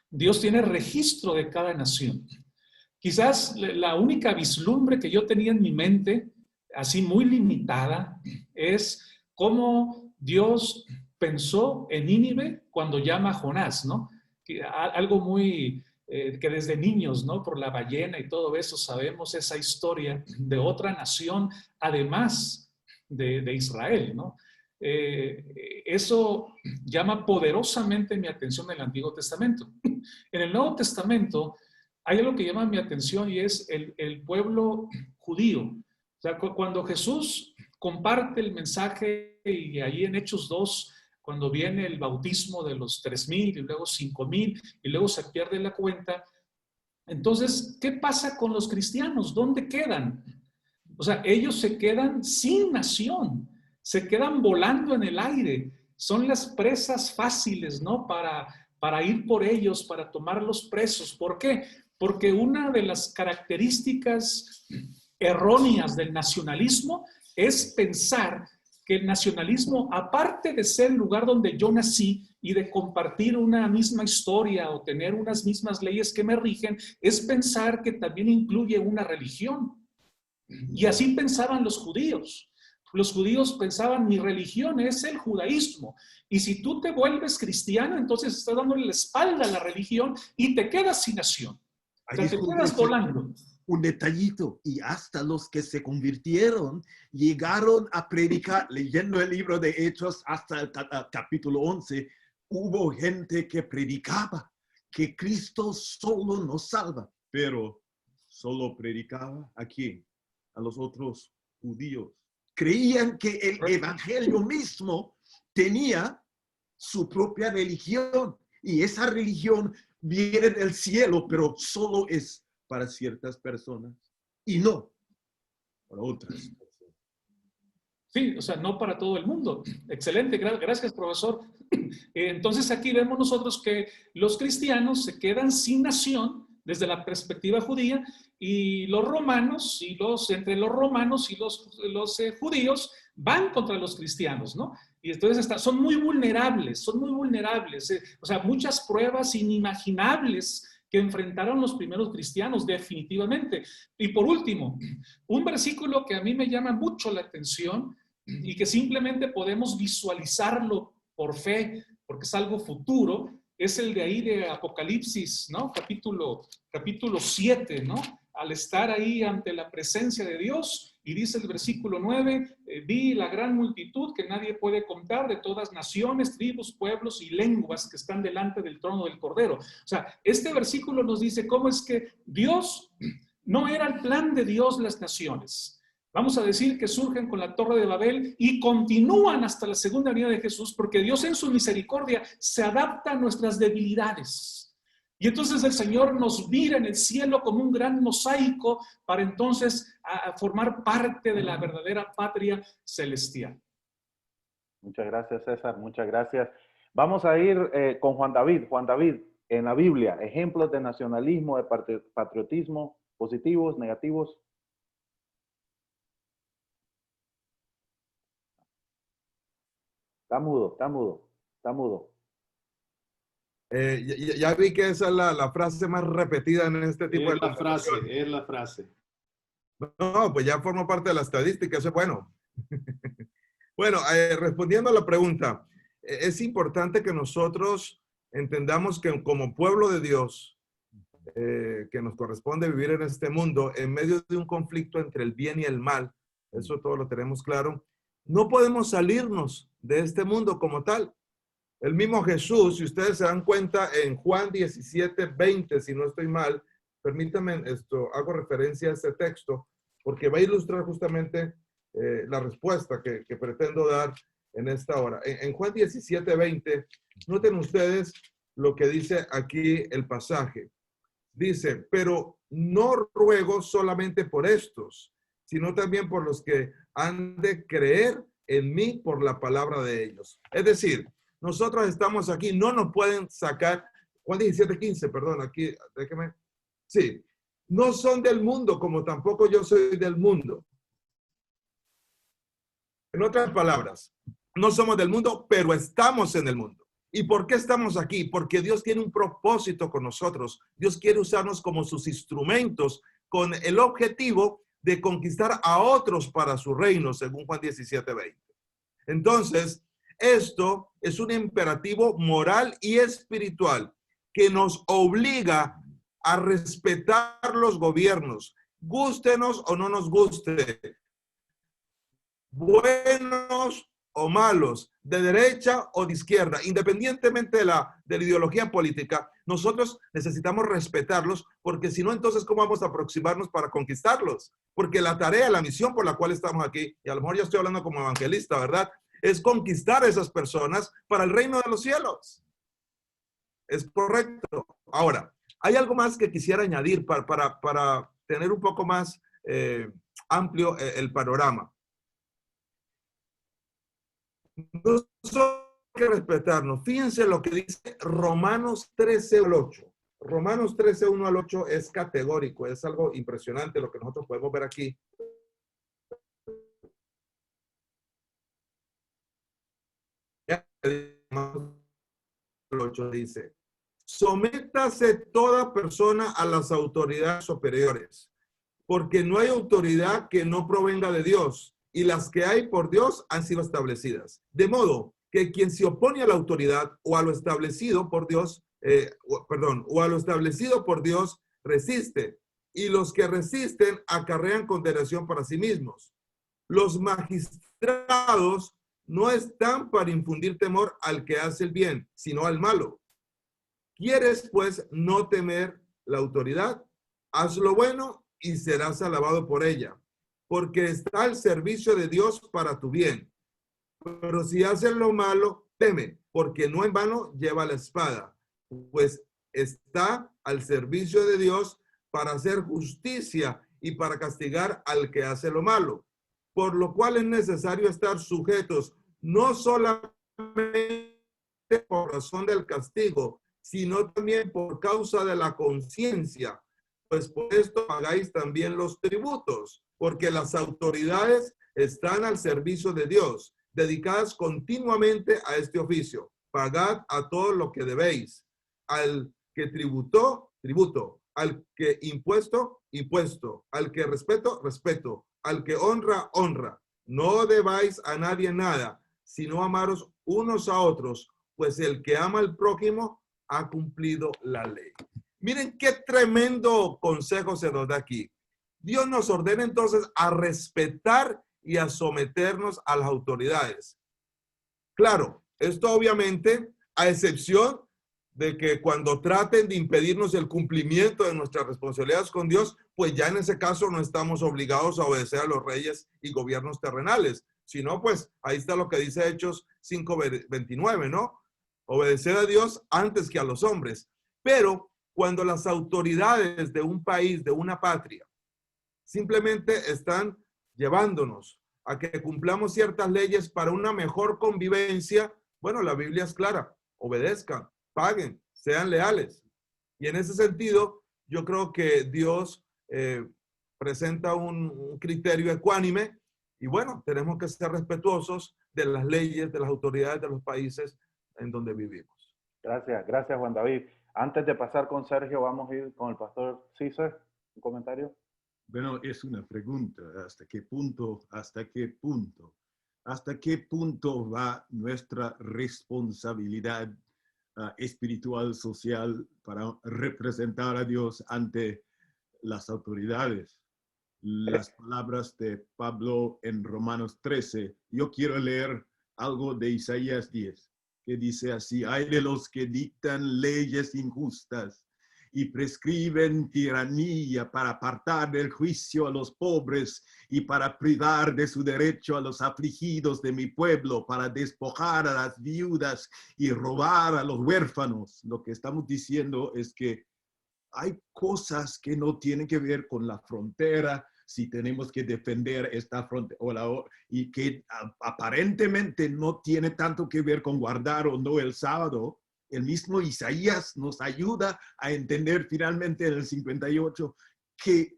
Dios tiene registro de cada nación. Quizás la única vislumbre que yo tenía en mi mente, así muy limitada, es cómo Dios pensó en Nínive cuando llama a Jonás, ¿no? Algo muy... que desde niños, ¿no? Por la ballena y todo eso, sabemos esa historia de otra nación, además de Israel, ¿no? Eso llama poderosamente mi atención en el Antiguo Testamento. En el Nuevo Testamento hay algo que llama mi atención y es el pueblo judío. O sea, cuando Jesús comparte el mensaje y ahí en Hechos 2, cuando viene el bautismo de los 3,000 y luego 5,000 y luego se pierde la cuenta. Entonces, ¿qué pasa con los cristianos? ¿Dónde quedan? O sea, ellos se quedan sin nación, se quedan volando en el aire. Son las presas fáciles, ¿no? Para ir por ellos, para tomarlos presos. ¿Por qué? Porque una de las características erróneas del nacionalismo es pensar que el nacionalismo, aparte de ser el lugar donde yo nací y de compartir una misma historia o tener unas mismas leyes que me rigen, es pensar que también incluye una religión. Y así pensaban los judíos. Los judíos pensaban, mi religión es el judaísmo. Y si tú te vuelves cristiano, entonces estás dándole la espalda a la religión y te quedas sin nación. O sea, te quedas volando. Un detallito, y hasta los que se convirtieron llegaron a predicar, leyendo el libro de Hechos hasta el capítulo 11, hubo gente que predicaba que Cristo solo nos salva, pero solo predicaba ¿a quién? A los otros judíos. Creían que el evangelio mismo tenía su propia religión, y esa religión viene del cielo, pero solo es para ciertas personas y no para otras personas. Sí, o sea, no para todo el mundo. Excelente, gracias, profesor. Entonces aquí vemos nosotros que los cristianos se quedan sin nación desde la perspectiva judía, y los romanos, entre los romanos y los judíos van contra los cristianos, ¿no? Y entonces son muy vulnerables, o sea, muchas pruebas inimaginables que enfrentaron los primeros cristianos, definitivamente. Y por último, un versículo que a mí me llama mucho la atención y que simplemente podemos visualizarlo por fe, porque es algo futuro, es el de ahí de Apocalipsis, ¿no? Capítulo 7, ¿no? Al estar ahí ante la presencia de Dios, y dice el versículo 9, vi la gran multitud que nadie puede contar, de todas naciones, tribus, pueblos y lenguas que están delante del trono del Cordero. O sea, este versículo nos dice cómo es que Dios, no era el plan de Dios las naciones. Vamos a decir que surgen con la Torre de Babel y continúan hasta la segunda venida de Jesús, porque Dios en su misericordia se adapta a nuestras debilidades. Y entonces el Señor nos mira en el cielo como un gran mosaico para entonces a formar parte de la verdadera patria celestial. Muchas gracias, César. Muchas gracias. Vamos a ir con Juan David. Juan David, en la Biblia, ejemplos de nacionalismo, de patriotismo, positivos, negativos. Está mudo, está mudo, está mudo. Ya vi que esa es la frase más repetida en este tipo de conversaciones. Es la frase. No, pues ya forma parte de la estadística, eso es bueno. Bueno, respondiendo a la pregunta, es importante que nosotros entendamos que como pueblo de Dios, que nos corresponde vivir en este mundo, en medio de un conflicto entre el bien y el mal, eso todo lo tenemos claro, no podemos salirnos de este mundo como tal. El mismo Jesús, si ustedes se dan cuenta, en Juan 17:20, si no estoy mal, permítanme hago referencia a este texto, porque va a ilustrar justamente la respuesta que pretendo dar en esta hora. En Juan 17:20, noten ustedes lo que dice aquí el pasaje. Dice, pero no ruego solamente por estos, sino también por los que han de creer en mí por la palabra de ellos. Es decir, nosotros estamos aquí, no nos pueden sacar, Juan 17:15, perdón, aquí, déjeme. Sí, no son del mundo, como tampoco yo soy del mundo. En otras palabras, no somos del mundo, pero estamos en el mundo. ¿Y por qué estamos aquí? Porque Dios tiene un propósito con nosotros. Dios quiere usarnos como sus instrumentos con el objetivo de conquistar a otros para su reino, según Juan 17:20. Entonces, esto es un imperativo moral y espiritual que nos obliga a respetar los gobiernos, gústenos o no nos guste, buenos o malos, de derecha o de izquierda, independientemente de la ideología política, nosotros necesitamos respetarlos, porque si no, entonces, ¿cómo vamos a aproximarnos para conquistarlos? Porque la tarea, la misión por la cual estamos aquí, y a lo mejor yo estoy hablando como evangelista, ¿verdad?, es conquistar a esas personas para el reino de los cielos. Es correcto. Ahora, hay algo más que quisiera añadir para tener un poco más amplio el panorama. Nosotros hay que respetarnos. Fíjense lo que dice Romanos 13:8. Romanos 13:1-8 es categórico, es algo impresionante lo que nosotros podemos ver aquí. El 8 dice, sométase toda persona a las autoridades superiores, porque no hay autoridad que no provenga de Dios, y las que hay por Dios han sido establecidas. De modo que quien se opone a la autoridad o a lo establecido por Dios, o a lo establecido por Dios, resiste, y los que resisten acarrean condenación para sí mismos. Los magistrados no están para infundir temor al que hace el bien, sino al malo. ¿Quieres, pues, no temer la autoridad? Haz lo bueno y serás alabado por ella, porque está al servicio de Dios para tu bien. Pero si haces lo malo, teme, porque no en vano lleva la espada, pues está al servicio de Dios para hacer justicia y para castigar al que hace lo malo. por lo cual es necesario estar sujetos, no solamente por razón del castigo, sino también por causa de la conciencia, pues por esto pagáis también los tributos, porque las autoridades están al servicio de Dios, dedicadas continuamente a este oficio. Pagad a todo lo que debéis. Al que tributó, tributo. Al que impuesto, impuesto. Al que respeto, respeto. Al que honra, honra. No debáis a nadie nada, sino amaros unos a otros, pues el que ama al prójimo ha cumplido la ley. Miren qué tremendo consejo se nos da aquí. Dios nos ordena entonces a respetar y a someternos a las autoridades. Claro, esto obviamente a excepción de que cuando traten de impedirnos el cumplimiento de nuestras responsabilidades con Dios, pues ya en ese caso no estamos obligados a obedecer a los reyes y gobiernos terrenales. Si no, pues ahí está lo que dice Hechos 5:29, ¿no? Obedecer a Dios antes que a los hombres. Pero cuando las autoridades de un país, de una patria, simplemente están llevándonos a que cumplamos ciertas leyes para una mejor convivencia, bueno, la Biblia es clara, obedezcan, paguen, sean leales. Y en ese sentido, yo creo que Dios presenta un criterio ecuánime y bueno, tenemos que ser respetuosos de las leyes, de las autoridades de los países en donde vivimos. Gracias, gracias Juan David. Antes de pasar con Sergio, vamos a ir con el pastor César. ¿Un comentario? Bueno, es una pregunta. ¿Hasta qué punto va nuestra responsabilidad espiritual, social, para representar a Dios ante las autoridades? Las palabras de Pablo en Romanos 13. Yo quiero leer algo de Isaías 10, que dice así: hay de los que dictan leyes injustas y prescriben tiranía para apartar del juicio a los pobres y para privar de su derecho a los afligidos de mi pueblo, para despojar a las viudas y robar a los huérfanos. Lo que estamos diciendo es que hay cosas que no tienen que ver con la frontera, si tenemos que defender esta frontera, y que aparentemente no tiene tanto que ver con guardar o no el sábado. El mismo Isaías nos ayuda a entender finalmente en el 58 que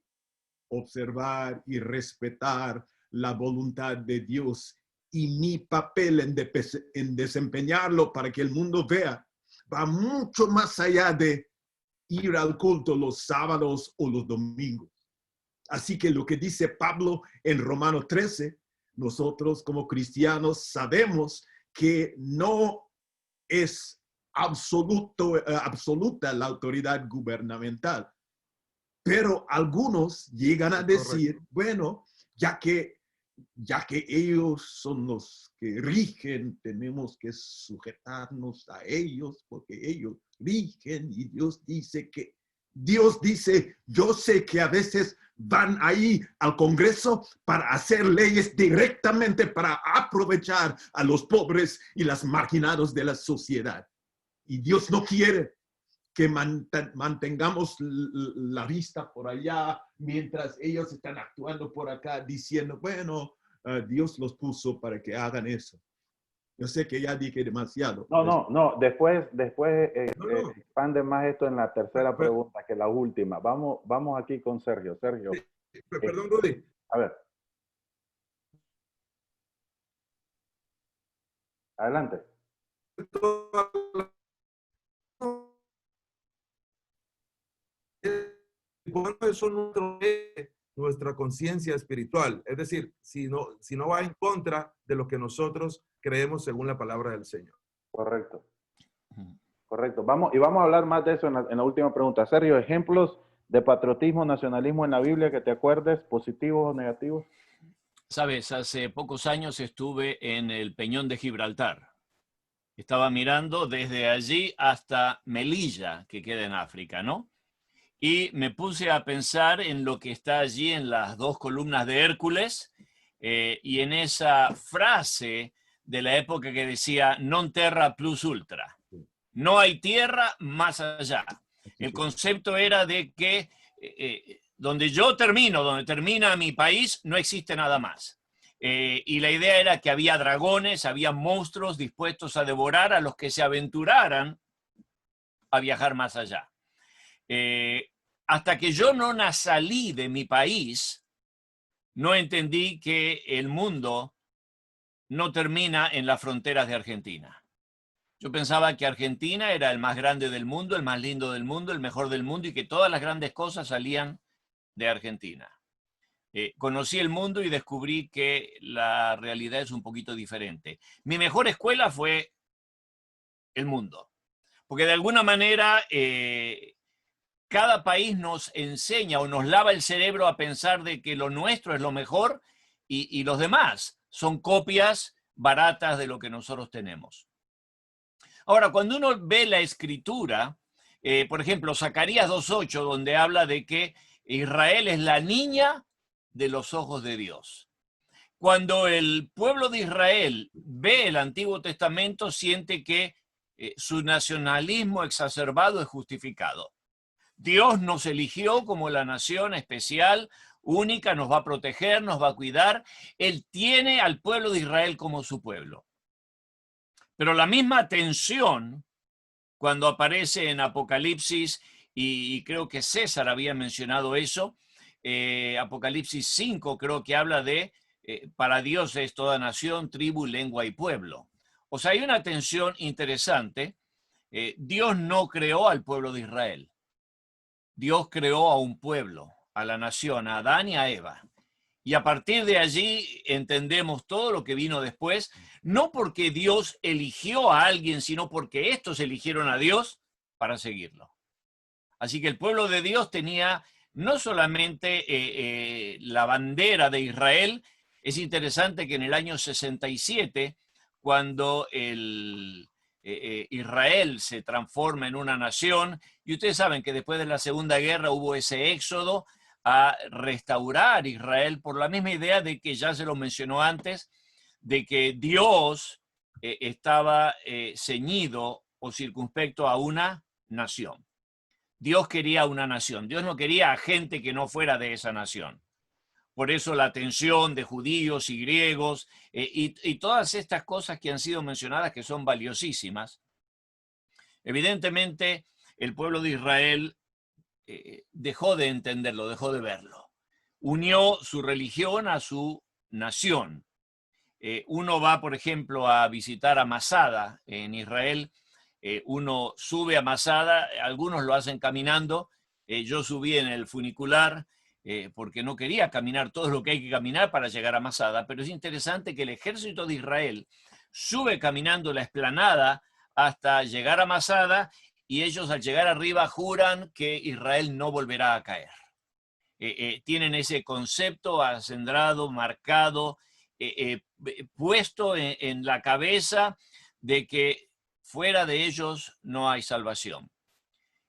observar y respetar la voluntad de Dios y mi papel en desempeñarlo para que el mundo vea va mucho más allá de ir al culto los sábados o los domingos. Así que lo que dice Pablo en Romanos 13, nosotros como cristianos sabemos que no es absoluta la autoridad gubernamental. Pero algunos llegan a decir, bueno, ya que ellos son los que rigen, tenemos que sujetarnos a ellos porque ellos rigen, y Dios dice, yo sé que a veces van ahí al Congreso para hacer leyes directamente para aprovechar a los pobres y los marginados de la sociedad. Y Dios no quiere que mantengamos la vista por allá mientras ellos están actuando por acá diciendo, bueno, Dios los puso para que hagan eso. Yo sé que ya dije demasiado. No. Después expande más esto en la tercera pregunta, que la última. Vamos aquí con Sergio. Sergio. Perdón, Rudy. A ver. Adelante. Cuando eso no nuestra conciencia espiritual, es decir, si no va en contra de lo que nosotros creemos según la palabra del Señor. Correcto. Vamos a hablar más de eso en la última pregunta. Sergio, ejemplos de patriotismo, nacionalismo en la Biblia que te acuerdes, positivos o negativos. Sabes, hace pocos años estuve en el Peñón de Gibraltar. Estaba mirando desde allí hasta Melilla, que queda en África, ¿no? Y me puse a pensar en lo que está allí en las dos columnas de Hércules y en esa frase de la época que decía non terra plus ultra. No hay tierra más allá. El concepto era de que donde yo termino, donde termina mi país, no existe nada más. Y la idea era que había dragones, había monstruos dispuestos a devorar a los que se aventuraran a viajar más allá. Hasta que yo no salí de mi país, no entendí que el mundo no termina en las fronteras de Argentina. Yo pensaba que Argentina era el más grande del mundo, el más lindo del mundo, el mejor del mundo, y que todas las grandes cosas salían de Argentina. Conocí el mundo y descubrí que la realidad es un poquito diferente. Mi mejor escuela fue el mundo, porque de alguna manera cada país nos enseña o nos lava el cerebro a pensar de que lo nuestro es lo mejor y los demás son copias baratas de lo que nosotros tenemos. Ahora, cuando uno ve la escritura, por ejemplo, Zacarías 2:8, donde habla de que Israel es la niña de los ojos de Dios. Cuando el pueblo de Israel ve el Antiguo Testamento, siente que su nacionalismo exacerbado es justificado. Dios nos eligió como la nación especial, única, nos va a proteger, nos va a cuidar. Él tiene al pueblo de Israel como su pueblo. Pero la misma tensión, cuando aparece en Apocalipsis, y creo que César había mencionado eso, Apocalipsis 5 creo que habla de, para Dios es toda nación, tribu, lengua y pueblo. O sea, hay una tensión interesante. Dios no creó al pueblo de Israel. Dios creó a un pueblo, a la nación, a Adán y a Eva. Y a partir de allí entendemos todo lo que vino después, no porque Dios eligió a alguien, sino porque estos eligieron a Dios para seguirlo. Así que el pueblo de Dios tenía no solamente la bandera de Israel. Es interesante que en el año 67, cuando Israel se transforma en una nación, y ustedes saben que después de la Segunda Guerra hubo ese éxodo a restaurar Israel por la misma idea de que ya se lo mencionó antes, de que Dios estaba ceñido o circunspecto a una nación. Dios quería una nación. Dios no quería a gente que no fuera de esa nación. Por eso la tensión de judíos y griegos y todas estas cosas que han sido mencionadas que son valiosísimas. Evidentemente, el pueblo de Israel dejó de entenderlo, dejó de verlo. Unió su religión a su nación. Uno va, por ejemplo, a visitar a Masada en Israel. Uno sube a Masada, algunos lo hacen caminando. Yo subí en el funicular porque no quería caminar todo lo que hay que caminar para llegar a Masada, pero es interesante que el ejército de Israel sube caminando la explanada hasta llegar a Masada, y ellos al llegar arriba juran que Israel no volverá a caer. Tienen ese concepto acendrado, marcado, puesto en la cabeza de que fuera de ellos no hay salvación.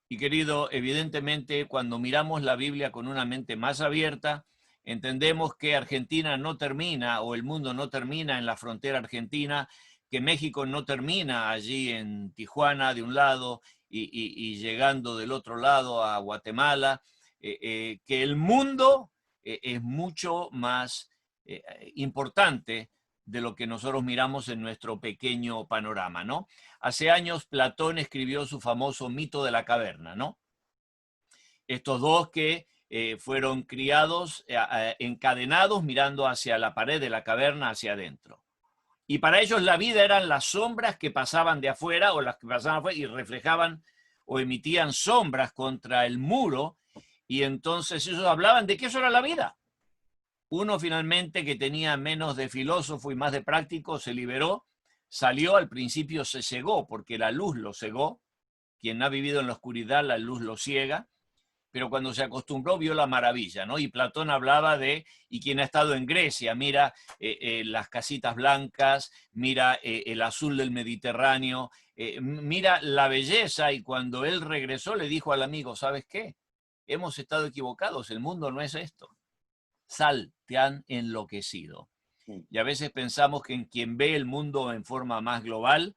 Y querido, evidentemente cuando miramos la Biblia con una mente más abierta, entendemos que Argentina no termina, o el mundo no termina en la frontera argentina, que México no termina allí en Tijuana de un lado y llegando del otro lado a Guatemala, que el mundo es mucho más importante de lo que nosotros miramos en nuestro pequeño panorama, ¿no? Hace años Platón escribió su famoso mito de la caverna, ¿no? Estos dos que fueron criados, encadenados, mirando hacia la pared de la caverna, hacia adentro. Y para ellos la vida eran las sombras que pasaban de afuera o las que pasaban afuera y reflejaban o emitían sombras contra el muro, y entonces ellos hablaban de que eso era la vida. Uno finalmente, que tenía menos de filósofo y más de práctico, se liberó, salió, al principio se cegó porque la luz lo cegó. Quien ha vivido en la oscuridad, la luz lo ciega. Pero cuando se acostumbró vio la maravilla, ¿no? Y Platón hablaba de, y quien ha estado en Grecia, mira las casitas blancas, mira el azul del Mediterráneo, mira la belleza, y cuando él regresó le dijo al amigo, ¿sabes qué? Hemos estado equivocados, el mundo no es esto. Sal, te han enloquecido. Y a veces pensamos que en quien ve el mundo en forma más global,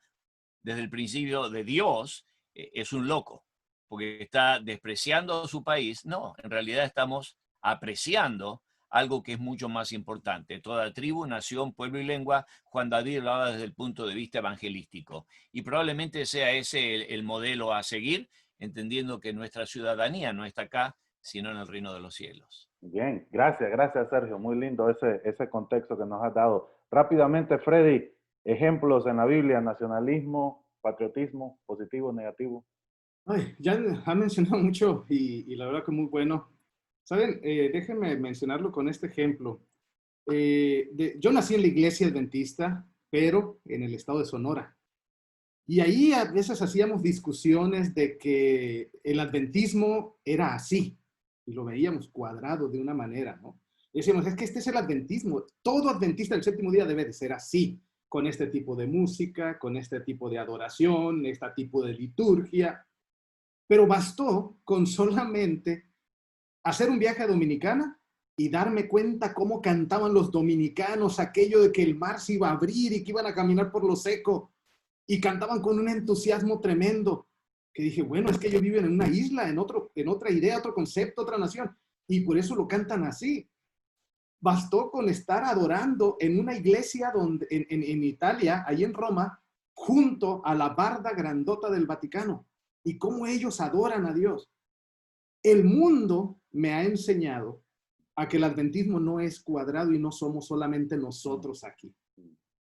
desde el principio de Dios, es un loco, porque está despreciando a su país. No, en realidad estamos apreciando algo que es mucho más importante. Toda tribu, nación, pueblo y lengua, Juan David hablaba desde el punto de vista evangelístico. Y probablemente sea ese el modelo a seguir, entendiendo que nuestra ciudadanía no está acá, sino en el reino de los cielos. Bien, gracias Sergio, muy lindo ese contexto que nos has dado. Rápidamente, Freddy, ejemplos en la Biblia, nacionalismo, patriotismo, positivo, negativo. Ay, ya han mencionado mucho y la verdad que muy bueno. Saben, déjenme mencionarlo con este ejemplo. Yo nací en la iglesia adventista, pero en el estado de Sonora. Y ahí a veces hacíamos discusiones de que el adventismo era así, y lo veíamos cuadrado de una manera, ¿no? Y decíamos, es que este es el adventismo. Todo adventista del séptimo día debe de ser así, con este tipo de música, con este tipo de adoración, este tipo de liturgia. Pero bastó con solamente hacer un viaje a Dominicana y darme cuenta cómo cantaban los dominicanos aquello de que el mar se iba a abrir y que iban a caminar por lo seco. Y cantaban con un entusiasmo tremendo, que dije, bueno, es que ellos viven en una isla, en otra idea, otro concepto, otra nación, y por eso lo cantan así. Bastó con estar adorando en una iglesia en Italia, ahí en Roma, junto a la barda grandota del Vaticano, y cómo ellos adoran a Dios. El mundo me ha enseñado a que el adventismo no es cuadrado y no somos solamente nosotros aquí.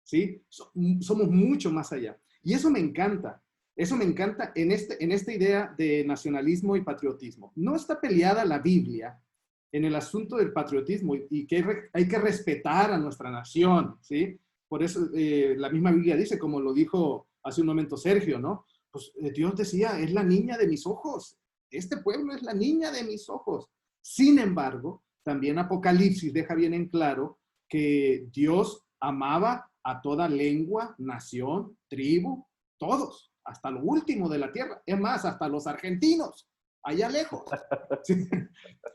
¿Sí? Somos mucho más allá. Y eso me encanta. Eso me encanta en esta idea de nacionalismo y patriotismo. No está peleada la Biblia en el asunto del patriotismo y que hay que respetar a nuestra nación, ¿sí? Por eso la misma Biblia dice, como lo dijo hace un momento Sergio, ¿no? Pues Dios decía, es la niña de mis ojos. Este pueblo es la niña de mis ojos. Sin embargo, también Apocalipsis deja bien en claro que Dios amaba a toda lengua, nación, tribu, todos, hasta lo último de la tierra. Es más, hasta los argentinos, allá lejos. ¿Sí?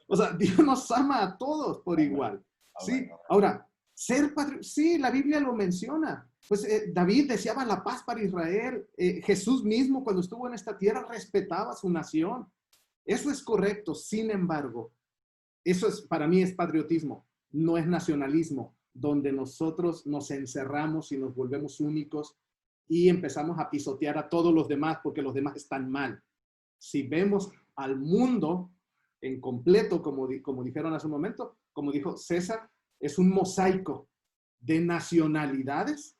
O sea, Dios nos ama a todos por igual. ¿Sí? Ahora, ser patriota, sí, la Biblia lo menciona. Pues David deseaba la paz para Israel. Jesús mismo, cuando estuvo en esta tierra, respetaba su nación. Eso es correcto. Sin embargo, para mí es patriotismo, no es nacionalismo, donde nosotros nos encerramos y nos volvemos únicos y empezamos a pisotear a todos los demás porque los demás están mal. Si vemos al mundo en completo, como dijeron hace un momento, como dijo César, es un mosaico de nacionalidades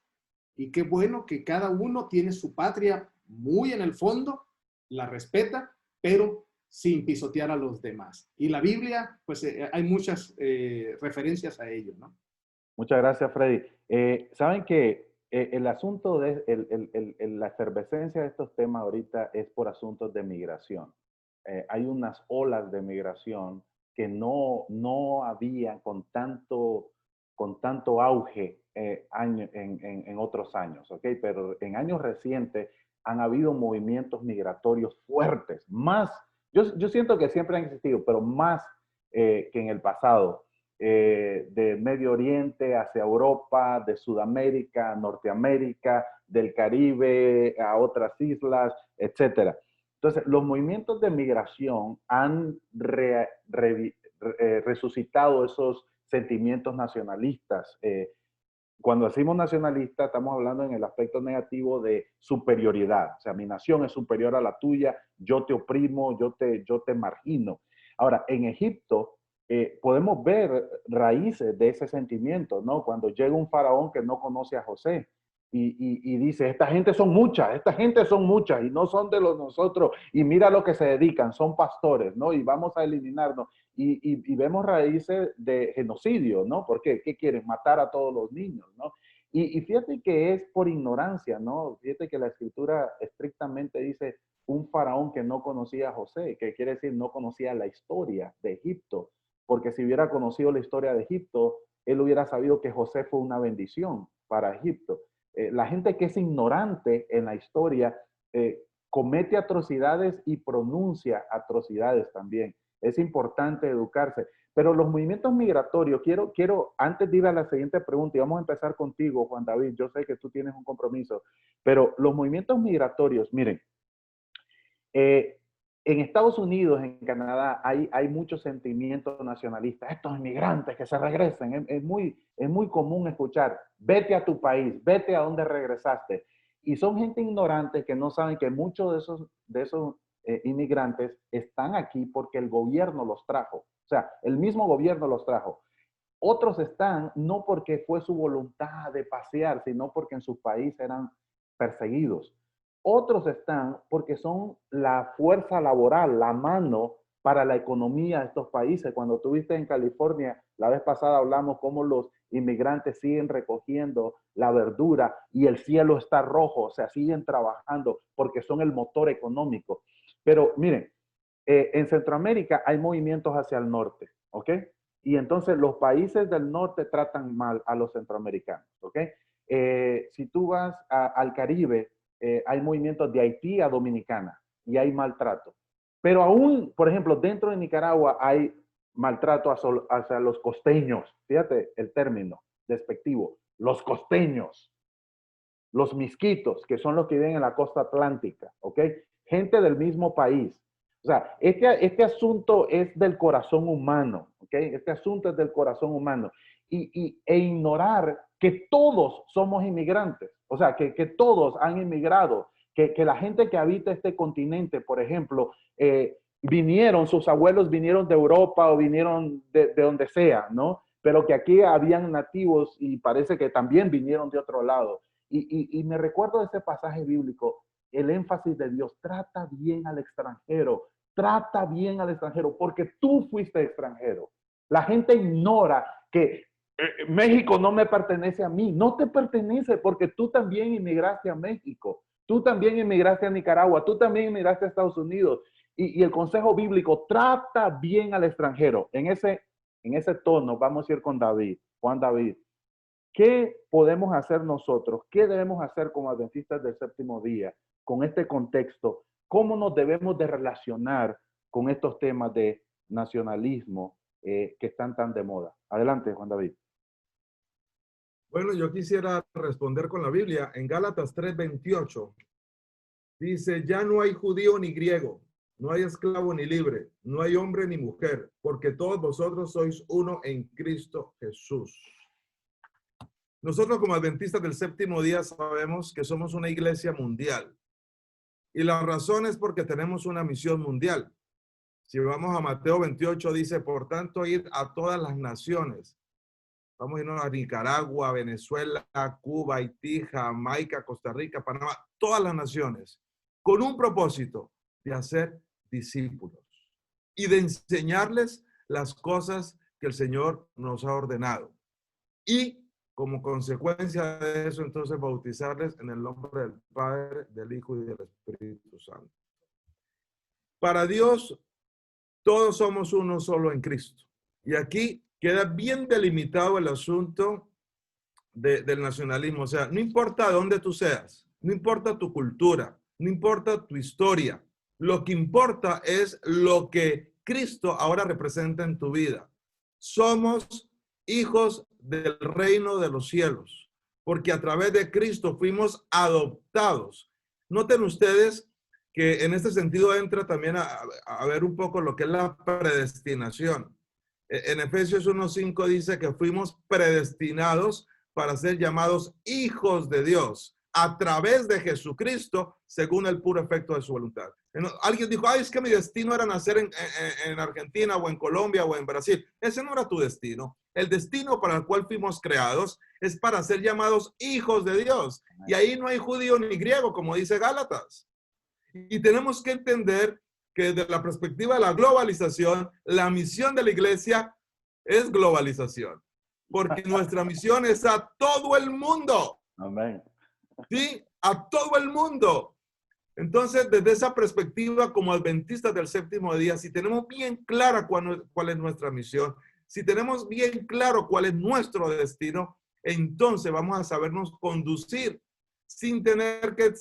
y qué bueno que cada uno tiene su patria muy en el fondo, la respeta, pero sin pisotear a los demás. Y la Biblia, pues hay muchas referencias a ello, ¿no? Muchas gracias, Freddy. Saben que el asunto de la efervescencia de estos temas ahorita es por asuntos de migración. Hay unas olas de migración que no había con tanto auge en otros años, ¿ok? Pero en años recientes han habido movimientos migratorios fuertes, más, yo siento que siempre han existido, pero más que en el pasado. De Medio Oriente hacia Europa, de Sudamérica a Norteamérica, del Caribe a otras islas, etcétera. Entonces, los movimientos de migración han resucitado esos sentimientos nacionalistas. Cuando decimos nacionalista, estamos hablando en el aspecto negativo de superioridad. O sea, mi nación es superior a la tuya, yo te oprimo, yo te margino. Ahora, en Egipto, podemos ver raíces de ese sentimiento, ¿no? Cuando llega un faraón que no conoce a José y dice, esta gente son muchas y no son de los nosotros y mira lo que se dedican, son pastores, ¿no? Y vamos a eliminarnos. Y vemos raíces de genocidio, ¿no? ¿Por qué? ¿Qué quieren? Matar a todos los niños, ¿no? Y fíjate que es por ignorancia, ¿no? Fíjate que la escritura estrictamente dice un faraón que no conocía a José, que quiere decir no conocía la historia de Egipto, porque si hubiera conocido la historia de Egipto, él hubiera sabido que José fue una bendición para Egipto. La gente que es ignorante en la historia comete atrocidades y pronuncia atrocidades también. Es importante educarse. Pero los movimientos migratorios, quiero antes de ir a la siguiente pregunta, y vamos a empezar contigo, Juan David, yo sé que tú tienes un compromiso, pero los movimientos migratorios, miren, En Estados Unidos, en Canadá, hay mucho sentimiento nacionalista. Estos inmigrantes que se regresen, es muy común escuchar, vete a tu país, vete a donde regresaste. Y son gente ignorante que no saben que muchos de esos inmigrantes están aquí porque el gobierno los trajo. O sea, el mismo gobierno los trajo. Otros están no porque fue su voluntad de pasear, sino porque en su país eran perseguidos. Otros están porque son la fuerza laboral, la mano para la economía de estos países. Cuando estuviste en California, la vez pasada hablamos cómo los inmigrantes siguen recogiendo la verdura y el cielo está rojo, o sea, siguen trabajando porque son el motor económico. Pero miren, en Centroamérica hay movimientos hacia el norte, ¿ok? Y entonces los países del norte tratan mal a los centroamericanos, ¿ok? Si tú vas al Caribe, hay movimientos de Haití a Dominicana y hay maltrato. Pero aún, por ejemplo, dentro de Nicaragua hay maltrato hacia los costeños. Fíjate el término despectivo. Los costeños, los misquitos, que son los que viven en la costa atlántica, ¿ok? Gente del mismo país. O sea, este asunto es del corazón humano, ¿ok? Este asunto es del corazón humano. E ignorar que todos somos inmigrantes, o sea, que todos han inmigrado, que la gente que habita este continente, por ejemplo, sus abuelos vinieron de Europa o vinieron de donde sea, ¿no? Pero que aquí habían nativos y parece que también vinieron de otro lado. Y me recuerdo de ese pasaje bíblico, el énfasis de Dios, trata bien al extranjero, porque tú fuiste extranjero. La gente ignora que México no me pertenece a mí, no te pertenece porque tú también inmigraste a México, tú también inmigraste a Nicaragua, tú también inmigraste a Estados Unidos. Y el consejo bíblico, trata bien al extranjero. En ese tono vamos a ir con David, Juan David. ¿Qué podemos hacer nosotros? ¿Qué debemos hacer como adventistas del séptimo día con este contexto? ¿Cómo nos debemos de relacionar con estos temas de nacionalismo que están tan de moda? Adelante, Juan David. Bueno, yo quisiera responder con la Biblia. En Gálatas 3:28 dice, ya no hay judío ni griego, no hay esclavo ni libre, no hay hombre ni mujer, porque todos vosotros sois uno en Cristo Jesús. Nosotros como adventistas del séptimo día sabemos que somos una iglesia mundial. Y la razón es porque tenemos una misión mundial. Si vamos a Mateo 28, dice, por tanto, ir a todas las naciones. Vamos a irnos a Nicaragua, Venezuela, Cuba, Haití, Jamaica, Costa Rica, Panamá, todas las naciones, con un propósito de hacer discípulos y de enseñarles las cosas que el Señor nos ha ordenado. Y como consecuencia de eso, entonces, bautizarles en el nombre del Padre, del Hijo y del Espíritu Santo. Para Dios, todos somos uno solo en Cristo. Y aquí queda bien delimitado el asunto del nacionalismo. O sea, no importa dónde tú seas, no importa tu cultura, no importa tu historia. Lo que importa es lo que Cristo ahora representa en tu vida. Somos hijos del reino de los cielos, porque a través de Cristo fuimos adoptados. Noten ustedes que en este sentido entra también a ver un poco lo que es la predestinación. En Efesios 1:5 dice que fuimos predestinados para ser llamados hijos de Dios a través de Jesucristo, según el puro efecto de su voluntad. Alguien dijo, ay, es que mi destino era nacer en Argentina o en Colombia o en Brasil. Ese no era tu destino. El destino para el cual fuimos creados es para ser llamados hijos de Dios. Y ahí no hay judío ni griego, como dice Gálatas. Y tenemos que entender que desde la perspectiva de la globalización, la misión de la iglesia es globalización. Porque nuestra misión es a todo el mundo. Amén. Sí, a todo el mundo. Entonces, desde esa perspectiva, como adventistas del séptimo día, si tenemos bien clara cuál es nuestra misión, si tenemos bien claro cuál es nuestro destino, entonces vamos a sabernos conducir sin tener que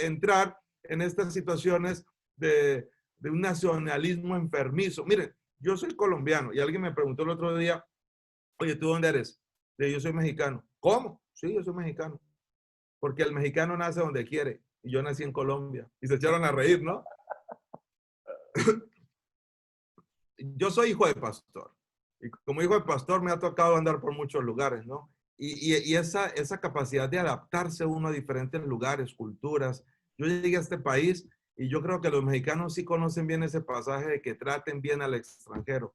entrar en estas situaciones de un nacionalismo enfermizo. Miren, yo soy colombiano y alguien me preguntó el otro día, oye, ¿tú dónde eres? Yo soy mexicano. ¿Cómo? Sí, yo soy mexicano. Porque el mexicano nace donde quiere. Y yo nací en Colombia. Y se echaron a reír, ¿no? yo soy hijo de pastor. Y como hijo de pastor me ha tocado andar por muchos lugares, ¿no? Y esa capacidad de adaptarse uno a diferentes lugares, culturas. Yo llegué a este país y yo creo que los mexicanos sí conocen bien ese pasaje de que traten bien al extranjero.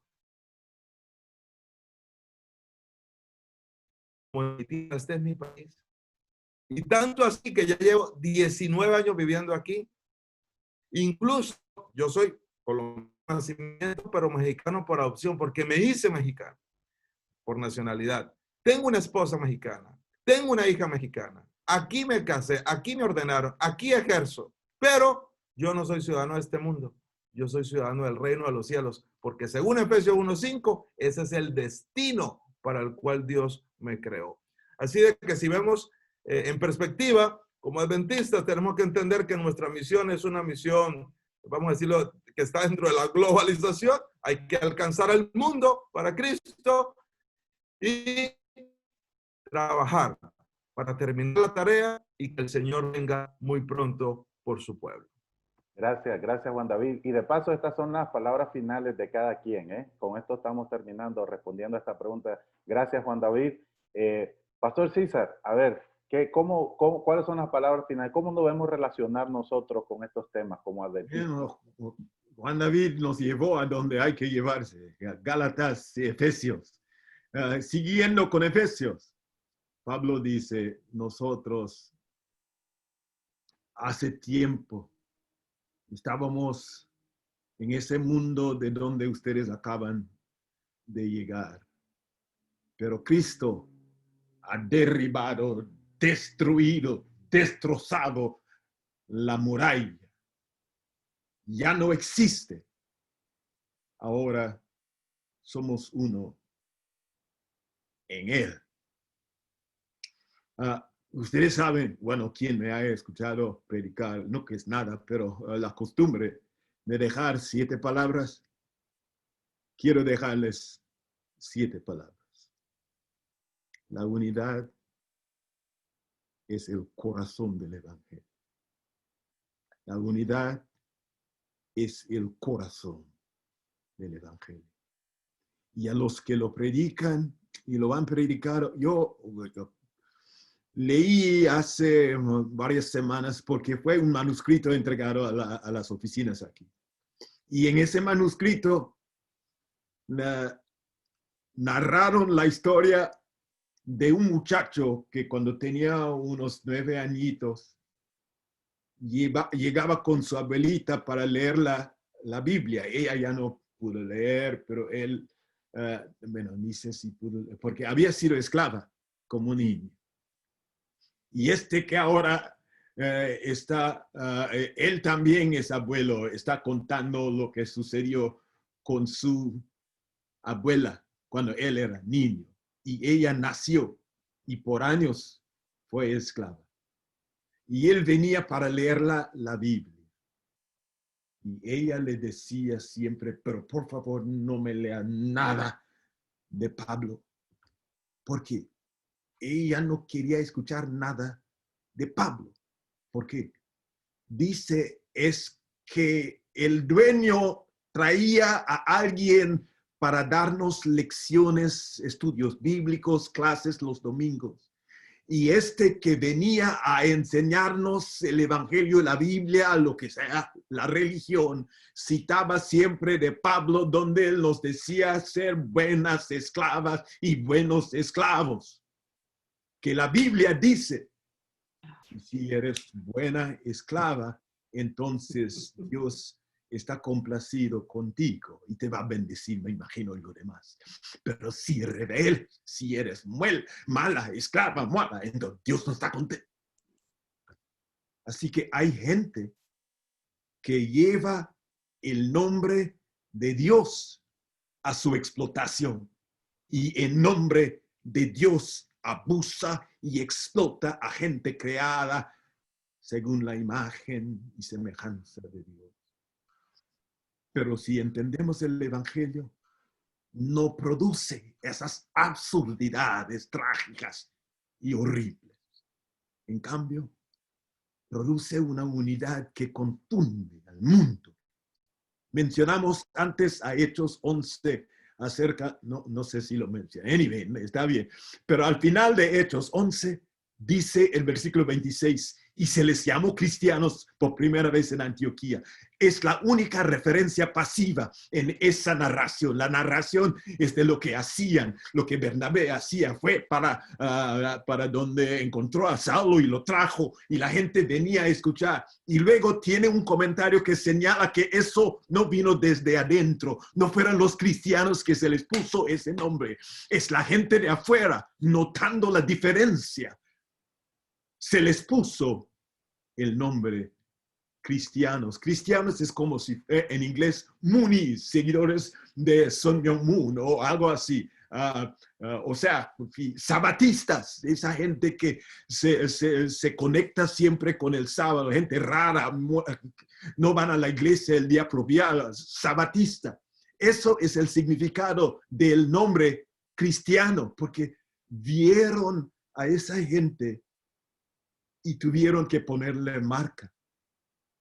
Este es mi país. Y tanto así que ya llevo 19 años viviendo aquí. Incluso yo soy colombiano de nacimiento, pero mexicano por adopción, porque me hice mexicano por nacionalidad. Tengo una esposa mexicana, tengo una hija mexicana. Aquí me casé, aquí me ordenaron, aquí ejerzo. Pero yo no soy ciudadano de este mundo. Yo soy ciudadano del reino de los cielos, porque según Efesios 1:5, ese es el destino para el cual Dios me creó. Así de que si vemos en perspectiva, como adventistas, tenemos que entender que nuestra misión es una misión, vamos a decirlo, que está dentro de la globalización. Hay que alcanzar el mundo para Cristo y trabajar para terminar la tarea y que el Señor venga muy pronto por su pueblo. Gracias, gracias Juan David. Y de paso, estas son las palabras finales de cada quien, ¿eh? Con esto estamos terminando, respondiendo a esta pregunta. Gracias Juan David. Pastor César, a ver, ¿cuáles son las palabras finales? ¿Cómo nos debemos relacionar nosotros con estos temas como adventistas? Juan David nos llevó a donde hay que llevarse, Gálatas y Efesios. Siguiendo con Efesios, Pablo dice, nosotros hace tiempo estábamos en ese mundo de donde ustedes acaban de llegar. Pero Cristo ha derribado, destruido, destrozado la muralla. Ya no existe. Ahora somos uno en Él. Ustedes saben, bueno, quien me ha escuchado predicar, no que es nada, pero la costumbre de dejar 7 palabras, quiero dejarles 7 palabras. La unidad es el corazón del Evangelio. La unidad es el corazón del Evangelio. Y a los que lo predican y lo han predicado, yo leí hace varias semanas porque fue un manuscrito entregado a las oficinas aquí. Y en ese manuscrito narraron la historia de un muchacho que cuando tenía unos 9 añitos llegaba con su abuelita para leer la Biblia. Ella ya no pudo leer, pero él, bueno, ni sé si pudo, porque había sido esclava como niño. Y que ahora él también es abuelo, está contando lo que sucedió con su abuela cuando él era niño. Y ella nació y por años fue esclava. Y él venía para leer la Biblia. Y ella le decía siempre, pero por favor no me lea nada de Pablo. Porque ella no quería escuchar nada de Pablo. ¿Por qué? Dice, es que el dueño traía a alguien para darnos lecciones, estudios bíblicos, clases los domingos. Y que venía a enseñarnos el Evangelio, la Biblia, lo que sea, la religión, citaba siempre de Pablo, donde él nos decía ser buenas esclavas y buenos esclavos. Que la Biblia dice, si eres buena esclava, entonces Dios está complacido contigo y te va a bendecir, me imagino, y lo demás. Pero si rebelde, si eres mala, esclava, mala, entonces Dios no está contento. Así que hay gente que lleva el nombre de Dios a su explotación y en nombre de Dios abusa y explota a gente creada según la imagen y semejanza de Dios. Pero si entendemos el Evangelio, no produce esas absurdidades trágicas y horribles. En cambio, produce una unidad que confunde al mundo Mencionamos antes a Hechos 11 acerca, no sé si lo mencioné, anyway, está bien, pero al final de Hechos 11 dice el versículo 26, y se les llamó cristianos por primera vez en Antioquía. Es la única referencia pasiva en esa narración. La narración es de lo que hacían, lo que Bernabé hacía. Fue para donde encontró a Saulo y lo trajo, y la gente venía a escuchar. Y luego tiene un comentario que señala que eso no vino desde adentro. No fueron los cristianos que se les puso ese nombre. Es la gente de afuera, notando la diferencia. Se les puso el nombre cristianos. Cristianos es como si en inglés Moonies, seguidores de Sun Myung Moon o algo así. O sea, sabatistas, esa gente que se conecta siempre con el sábado, gente rara, no van a la iglesia el día propial, sabatista. Eso es el significado del nombre cristiano, porque vieron a esa gente y tuvieron que ponerle marca,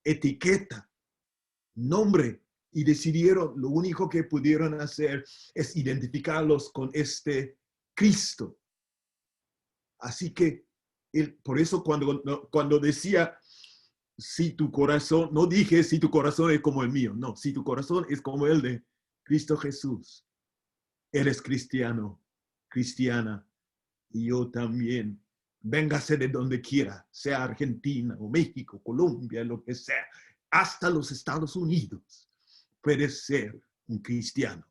etiqueta, nombre, y decidieron, lo único que pudieron hacer es identificarlos con este Cristo. Así que, por eso cuando decía, si tu corazón, no dije si tu corazón es como el mío, no, si tu corazón es como el de Cristo Jesús, eres cristiano, cristiana, y yo también. Véngase de donde quiera, sea Argentina o México, Colombia, lo que sea, hasta los Estados Unidos, puede ser un cristiano.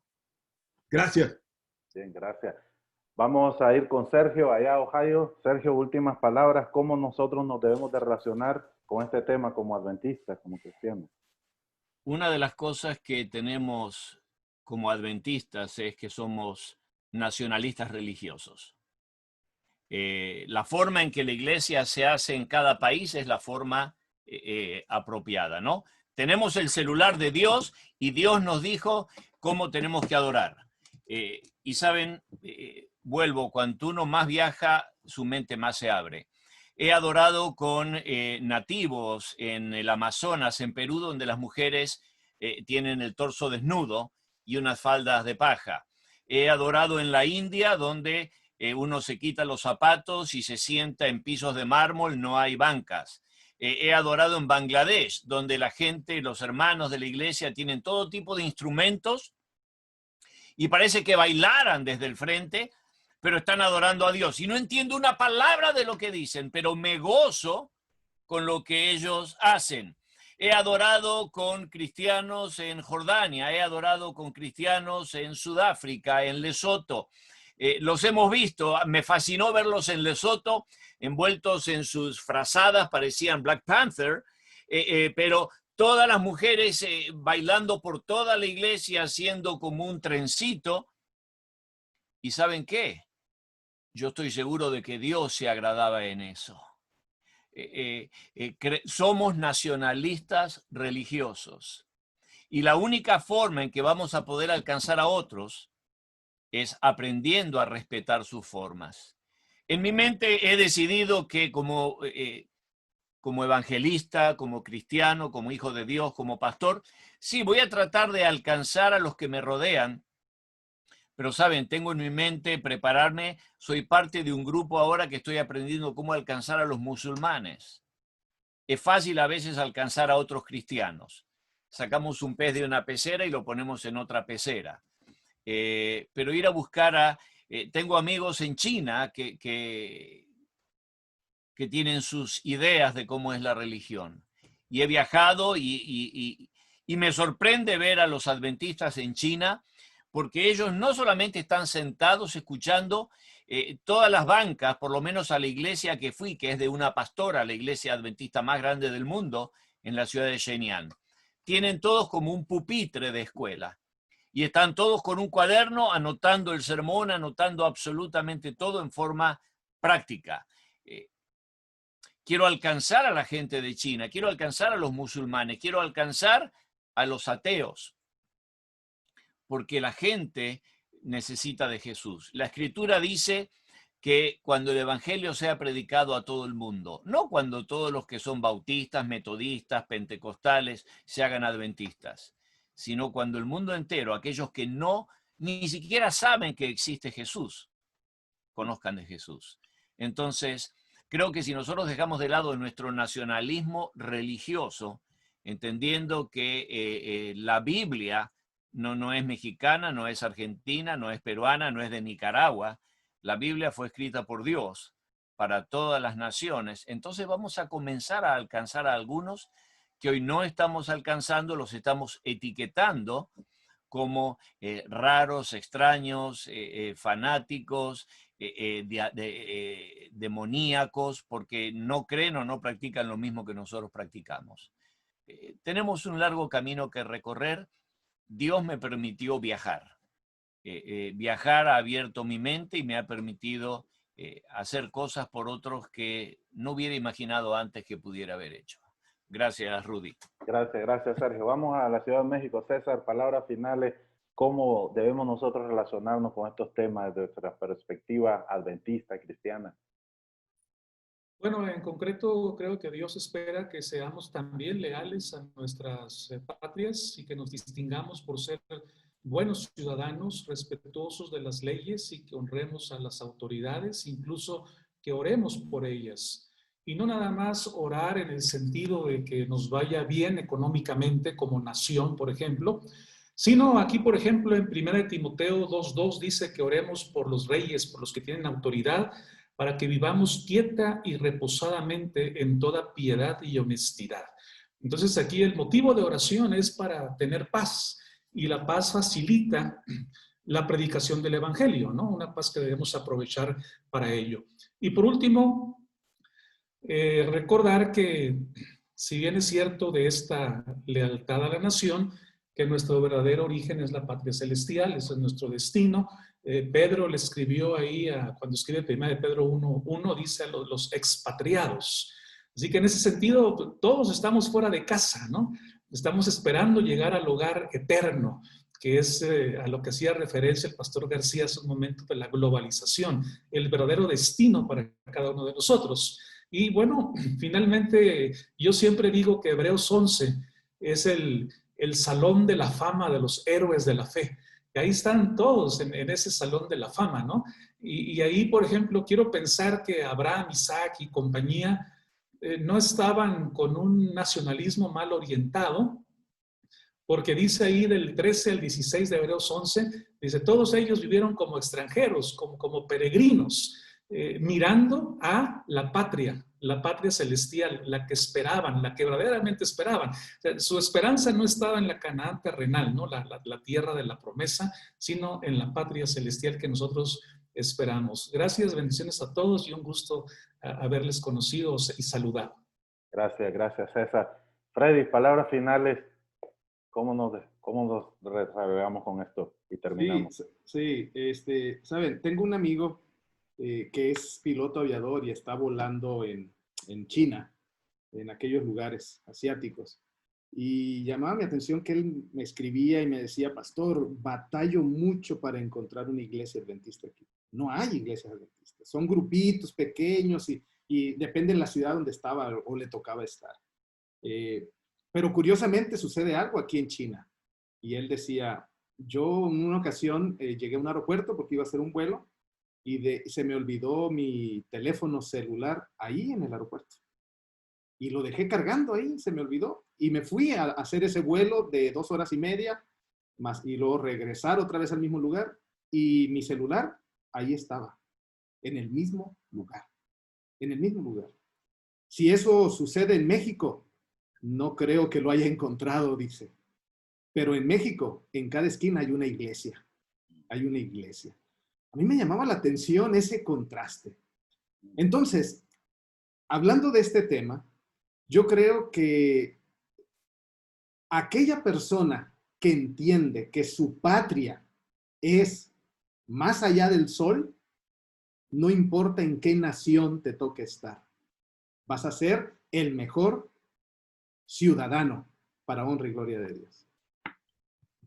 Gracias. Bien, gracias. Vamos a ir con Sergio allá, Ohio. Sergio, últimas palabras, ¿cómo nosotros nos debemos de relacionar con este tema como adventistas, como cristianos? Una de las cosas que tenemos como adventistas es que somos nacionalistas religiosos. La forma en que la iglesia se hace en cada país es la forma apropiada, ¿no? Tenemos el celular de Dios y Dios nos dijo cómo tenemos que adorar. Y saben, vuelvo, cuando uno más viaja, su mente más se abre. He adorado con nativos en el Amazonas, en Perú, donde las mujeres tienen el torso desnudo y unas faldas de paja. He adorado en la India, donde uno se quita los zapatos y se sienta en pisos de mármol, no hay bancas. He adorado en Bangladesh, donde la gente, los hermanos de la iglesia tienen todo tipo de instrumentos y parece que bailaran desde el frente, pero están adorando a Dios. Y no entiendo una palabra de lo que dicen, pero me gozo con lo que ellos hacen. He adorado con cristianos en Jordania, he adorado con cristianos en Sudáfrica, en Lesoto. Los hemos visto, me fascinó verlos en Lesoto, envueltos en sus frazadas, parecían Black Panther, pero todas las mujeres bailando por toda la iglesia, haciendo como un trencito. ¿Y saben qué? Yo estoy seguro de que Dios se agradaba en eso. Somos nacionalistas religiosos. Y la única forma en que vamos a poder alcanzar a otros es aprendiendo a respetar sus formas. En mi mente he decidido que como evangelista, como cristiano, como hijo de Dios, como pastor, sí, voy a tratar de alcanzar a los que me rodean, pero saben, tengo en mi mente prepararme, soy parte de un grupo ahora que estoy aprendiendo cómo alcanzar a los musulmanes. Es fácil a veces alcanzar a otros cristianos. Sacamos un pez de una pecera y lo ponemos en otra pecera. Pero ir a buscar tengo amigos en China que tienen sus ideas de cómo es la religión. Y he viajado y me sorprende ver a los adventistas en China, porque ellos no solamente están sentados escuchando todas las bancas, por lo menos a la iglesia que fui, que es de una pastora, la iglesia adventista más grande del mundo, en la ciudad de Shenyang. Tienen todos como un pupitre de escuela. Y están todos con un cuaderno anotando el sermón, anotando absolutamente todo en forma práctica. Quiero alcanzar a la gente de China, quiero alcanzar a los musulmanes, quiero alcanzar a los ateos, porque la gente necesita de Jesús. La Escritura dice que cuando el Evangelio sea predicado a todo el mundo, no cuando todos los que son bautistas, metodistas, pentecostales se hagan adventistas, sino cuando el mundo entero, aquellos que ni siquiera saben que existe Jesús, conozcan de Jesús. Entonces, creo que si nosotros dejamos de lado nuestro nacionalismo religioso, entendiendo que la Biblia no es mexicana, no es argentina, no es peruana, no es de Nicaragua, la Biblia fue escrita por Dios para todas las naciones, entonces vamos a comenzar a alcanzar a algunos que hoy no estamos alcanzando, los estamos etiquetando como raros, extraños, fanáticos, demoníacos, porque no creen o no practican lo mismo que nosotros practicamos. Tenemos un largo camino que recorrer. Dios me permitió viajar. Viajar ha abierto mi mente y me ha permitido hacer cosas por otros que no hubiera imaginado antes que pudiera haber hecho. Gracias, Rudy. Gracias, Sergio. Vamos a la Ciudad de México. César, palabras finales. ¿Cómo debemos nosotros relacionarnos con estos temas desde nuestra perspectiva adventista, cristiana? Bueno, en concreto creo que Dios espera que seamos también leales a nuestras patrias y que nos distingamos por ser buenos ciudadanos, respetuosos de las leyes y que honremos a las autoridades, incluso que oremos por ellas. Y no nada más orar en el sentido de que nos vaya bien económicamente como nación, por ejemplo, sino aquí, por ejemplo, en 1 Timoteo 2:2 dice que oremos por los reyes, por los que tienen autoridad, para que vivamos quieta y reposadamente en toda piedad y honestidad. Entonces aquí el motivo de oración es para tener paz, y la paz facilita la predicación del evangelio, ¿no? Una paz que debemos aprovechar para ello. Y por último, recordar que si bien es cierto de esta lealtad a la nación, que nuestro verdadero origen es la patria celestial, ese es nuestro destino. Pedro le escribió ahí, cuando escribe 1 de Pedro 1:1, dice a los expatriados. Así que en ese sentido, todos estamos fuera de casa, ¿no? Estamos esperando llegar al hogar eterno, que es a lo que hacía referencia el pastor García hace un momento de la globalización, el verdadero destino para cada uno de nosotros. Y bueno, finalmente yo siempre digo que Hebreos 11 es el salón de la fama de los héroes de la fe. Y ahí están todos en ese salón de la fama, ¿no? Y ahí, por ejemplo, quiero pensar que Abraham, Isaac y compañía no estaban con un nacionalismo mal orientado, porque dice ahí del 13 al 16 de Hebreos 11, dice, todos ellos vivieron como extranjeros, como peregrinos, mirando a la patria celestial, la que esperaban, la que verdaderamente esperaban. O sea, su esperanza no estaba en la Canaán terrenal, ¿no? La tierra de la promesa, sino en la patria celestial que nosotros esperamos. Gracias, bendiciones a todos y un gusto haberles conocido y saludado. Gracias, César. Freddy, palabras finales. ¿Cómo nos desarrollamos con esto y terminamos? Sí, saben, tengo un amigo que es piloto aviador y está volando en China, en aquellos lugares asiáticos. Y llamaba mi atención que él me escribía y me decía, pastor, batallo mucho para encontrar una iglesia adventista aquí. No hay iglesias adventistas, son grupitos pequeños y depende de la ciudad donde estaba o le tocaba estar. Pero curiosamente sucede algo aquí en China. Y él decía, yo en una ocasión llegué a un aeropuerto porque iba a hacer un vuelo y se me olvidó mi teléfono celular ahí en el aeropuerto. Y lo dejé cargando ahí, se me olvidó. Y me fui a hacer ese vuelo de 2 horas y media, y luego regresar otra vez al mismo lugar. Y mi celular ahí estaba, en el mismo lugar. En el mismo lugar. Si eso sucede en México, no creo que lo haya encontrado, dice. Pero en México, en cada esquina hay una iglesia. Hay una iglesia. A mí me llamaba la atención ese contraste. Entonces, hablando de este tema, yo creo que aquella persona que entiende que su patria es más allá del sol, no importa en qué nación te toque estar. Vas a ser el mejor ciudadano para honra y gloria de Dios.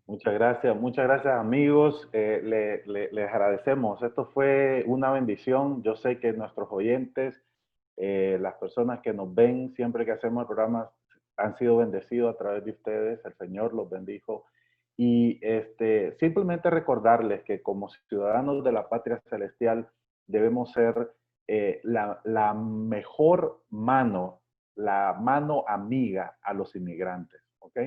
Muchas gracias amigos, les agradecemos. Esto fue una bendición. Yo sé que nuestros oyentes, las personas que nos ven siempre que hacemos el programa han sido bendecidos a través de ustedes. El Señor los bendijo Y simplemente recordarles que como ciudadanos de la patria celestial debemos ser la mejor mano, la mano amiga a los inmigrantes, ¿ok?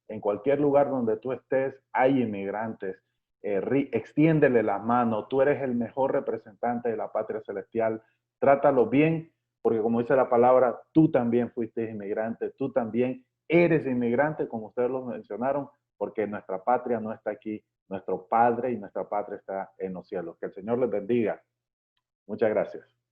En cualquier lugar donde tú estés, hay inmigrantes. Extiéndele la mano, tú eres el mejor representante de la patria celestial, trátalo bien, porque como dice la palabra, tú también fuiste inmigrante, tú también eres inmigrante, como ustedes lo mencionaron, porque nuestra patria no está aquí, nuestro Padre y nuestra patria está en los cielos. Que el Señor les bendiga. Muchas gracias.